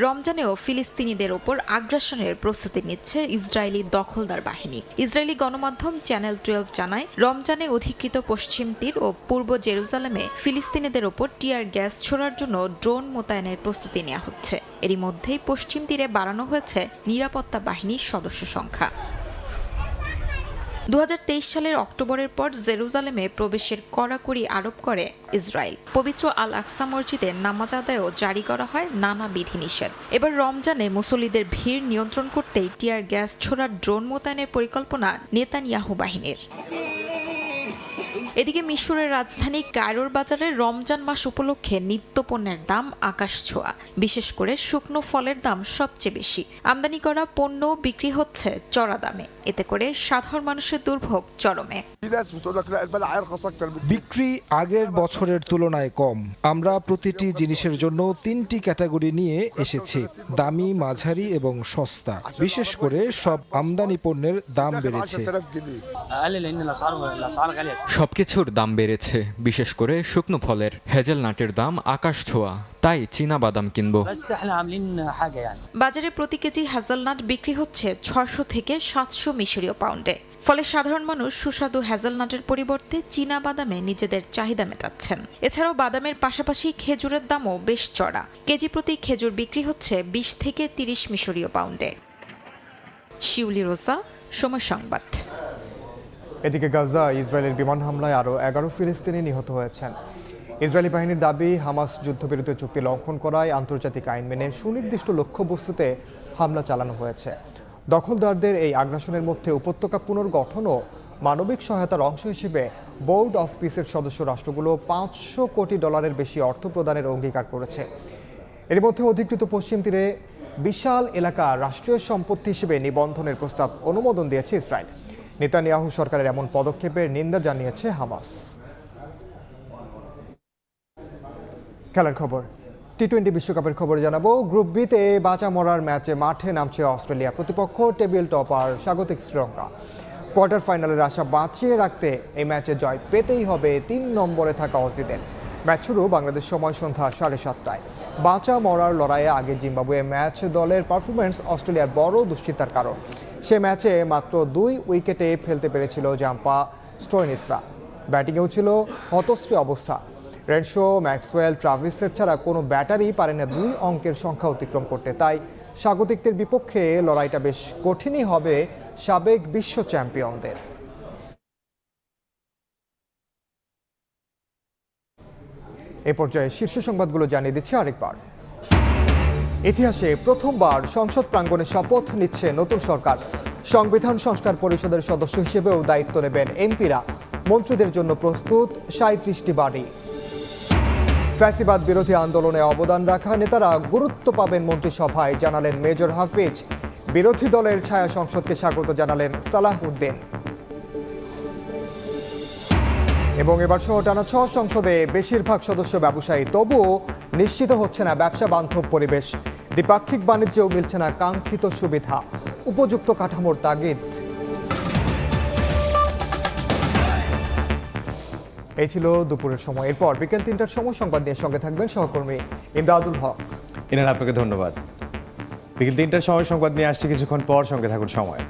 রমজানেও ফিলিস্তিনিদের ওপর আগ্রাসনের প্রস্তুতি নিচ্ছে ইসরায়েলি দখলদার বাহিনী। ইসরায়েলি গণমাধ্যম চ্যানেল 12 জানায়, রমজানে অধিকৃত পশ্চিম তীর ও পূর্ব জেরুজালেমে ফিলিস্তিনিদের ওপর টিয়ার গ্যাস ছোড়ার জন্য ড্রোন মোতায়েনের প্রস্তুতি নেওয়া হচ্ছে। এরই মধ্যেই পশ্চিম তীরে বাড়ানো হয়েছে নিরাপত্তা বাহিনীর সদস্য সংখ্যা। 2023 সালের অক্টোবরের পর জেরুজালেমে প্রবেশের কড়াকড়ি আরোপ করে ইসরায়েল। পবিত্র আল আকসা মসজিদে নামাজ আদায়ও জারি করা হয় নানা বিধিনিষেধ। এবার রমজানে মুসল্লিদের ভিড় নিয়ন্ত্রণ করতেই টিয়ার গ্যাস ছোড়ার ড্রোন মোতায়েনের পরিকল্পনা নেতানিয়াহু বাহিনীর। এদিকে মিশরের রাজধানী কায়রোর বাজারে রমজান মাস উপলক্ষে নিত্যপণ্যের দাম আকাশ ছোঁয়া। বিশেষ করে শুকনো ফলের দাম সবচেয়ে বেশি। আমদানি করা পণ্য বিক্রি হচ্ছে চড়া দামে। এতে করে সাধারণ মানুষের দুর্ভোগ চরমে। বিক্রি আগের বছরের তুলনায় কম। আমরা প্রতিটি জিনিসের জন্য 3টি ক্যাটাগরি নিয়ে এসেছি, দামি, মাঝারি এবং সস্তা। বিশেষ করে সব আমদানি পণ্যের দাম বেড়েছে। সবকিছুর দাম বেড়েছে, বিশেষ করে শুকনো ফলের। হেজেলনাটের দাম আকাশ ছোঁয়া, তাই চীনা বাদাম কিনবো। বাজারে প্রতি কেজি হ্যাজেলনাট বিক্রি হচ্ছে 600 থেকে 700 মিশরীয় পাউন্ডে। ফলে সাধারণ মানুষ সুস্বাদু হ্যাজেলনাটের পরিবর্তে চীনা বাদামে নিজেদের চাহিদা মেটাচ্ছেন। এছাড়াও বাদামের পাশাপাশি খেজুরের দামও বেশ চড়া। কেজি প্রতি খেজুর বিক্রি হচ্ছে 20 থেকে 30 মিশরীয় পাউন্ডে। শিউলি রোসা, সময় সংবাদ। এদিকে গাজা ইসরায়েলের বিমান হামলায় আরও 11 ফিলিস্তিনি নিহত হয়েছেন। ইসরায়েলি বাহিনীর দাবি, হামাস যুদ্ধবিরতি চুক্তি লঙ্ঘন করায় আন্তর্জাতিক আইন মেনে সুনির্দিষ্ট লক্ষ্যবস্তুতে হামলা চালানো হয়েছে। দখলদারদের এই আগ্রাসনের মধ্যে উপত্যকা পুনর্গঠন ও মানবিক সহায়তার অংশ হিসেবে বোর্ড অফ পিসের সদস্য রাষ্ট্রগুলো $500 কোটি বেশি অর্থ প্রদানের অঙ্গীকার করেছে। এর মধ্যে অধিকৃত পশ্চিম তীরে বিশাল এলাকা রাষ্ট্রীয় সম্পত্তি হিসেবে নিবন্ধনের প্রস্তাব অনুমোদন দিয়েছে ইসরায়েল। নেতানিয়াহু সরকারের এমন পদক্ষেপের নিন্দা জানিয়েছে হামাস। খেলার খবর, টি-20 বিশ্বকাপের খবর জানাবো। গ্রুপ বিতে বাঁচা মরার ম্যাচে মাঠে নামছে অস্ট্রেলিয়া। প্রতিপক্ষ টেবিল টপার স্বাগতিক শ্রীলঙ্কা। কোয়ার্টার ফাইনালের আশা বাঁচিয়ে রাখতে এই ম্যাচে জয় পেতেই হবে 3 নম্বরে থাকা অজিদের। ম্যাচ শুরু বাংলাদেশ সময় সন্ধ্যা 7:30টায়। বাঁচা মরার লড়াইয়ে আগে জিম্বাবুয়ে ম্যাচ দলের পারফরমেন্স অস্ট্রেলিয়ার বড় দুশ্চিন্তার কারণ। সে ম্যাচে মাত্র 2 উইকেটে ফেলতে পেরেছিল জাম্পা স্টোয়নিসরা। ব্যাটিংয়েও ছিল হতশ্রী অবস্থা। রেনশো, ম্যাক্সওয়েল, ট্রাভিসের ছাড়া কোনো ব্যাটারই পারে না 2 অঙ্কের সংখ্যা অতিক্রম করতে। তাই স্বাগতিকদের বিপক্ষে লড়াইটা বেশ কঠিনই হবে সাবেক বিশ্ব চ্যাম্পিয়নদের। এ পর্যায়ে শীর্ষ সংবাদগুলো জানিয়ে দিচ্ছে আরেকবার। ইতিহাসে প্রথমবার সংসদ প্রাঙ্গণে শপথ নিচ্ছে নতুন সরকার। সংবিধান সংস্কার পরিষদের সদস্য হিসেবেও দায়িত্ব নেবেন এমপিরা। মন্ত্রীদের জন্য প্রস্তুত 37টি বাড়ি। ফ্যাসিবাদ বিরোধী আন্দোলনে অবদান রাখা নেতারা গুরুত্ব পাবেন মন্ত্রিসভায়, জানালেন মেজর হাফিজ। বিরোধী দলের ছায়া সংসদকে স্বাগত জানালেন সালাহ উদ্দিন। এবং এবার সহ টানা 6 সংসদে বেশিরভাগ সদস্য ব্যবসায়ী, তবুও নিশ্চিত হচ্ছে না ব্যবসা বান্ধব পরিবেশ। দ্বিপাক্ষিক বাণিজ্যেও মিলছে না কাঙ্ক্ষিত সুবিধা। উপযুক্ত কাঠামোর তাগিদ। এই ছিল দুপুরের সময়। এরপর বিকেল 3টার সময় সংবাদ নিয়ে সঙ্গে থাকবেন সহকর্মী ইমদাদুল হক। আপনাকে ধন্যবাদ। বিকেল 3টার সময় সংবাদ নিয়ে আসছি কিছুক্ষণ পর, সঙ্গে থাকুন সময়।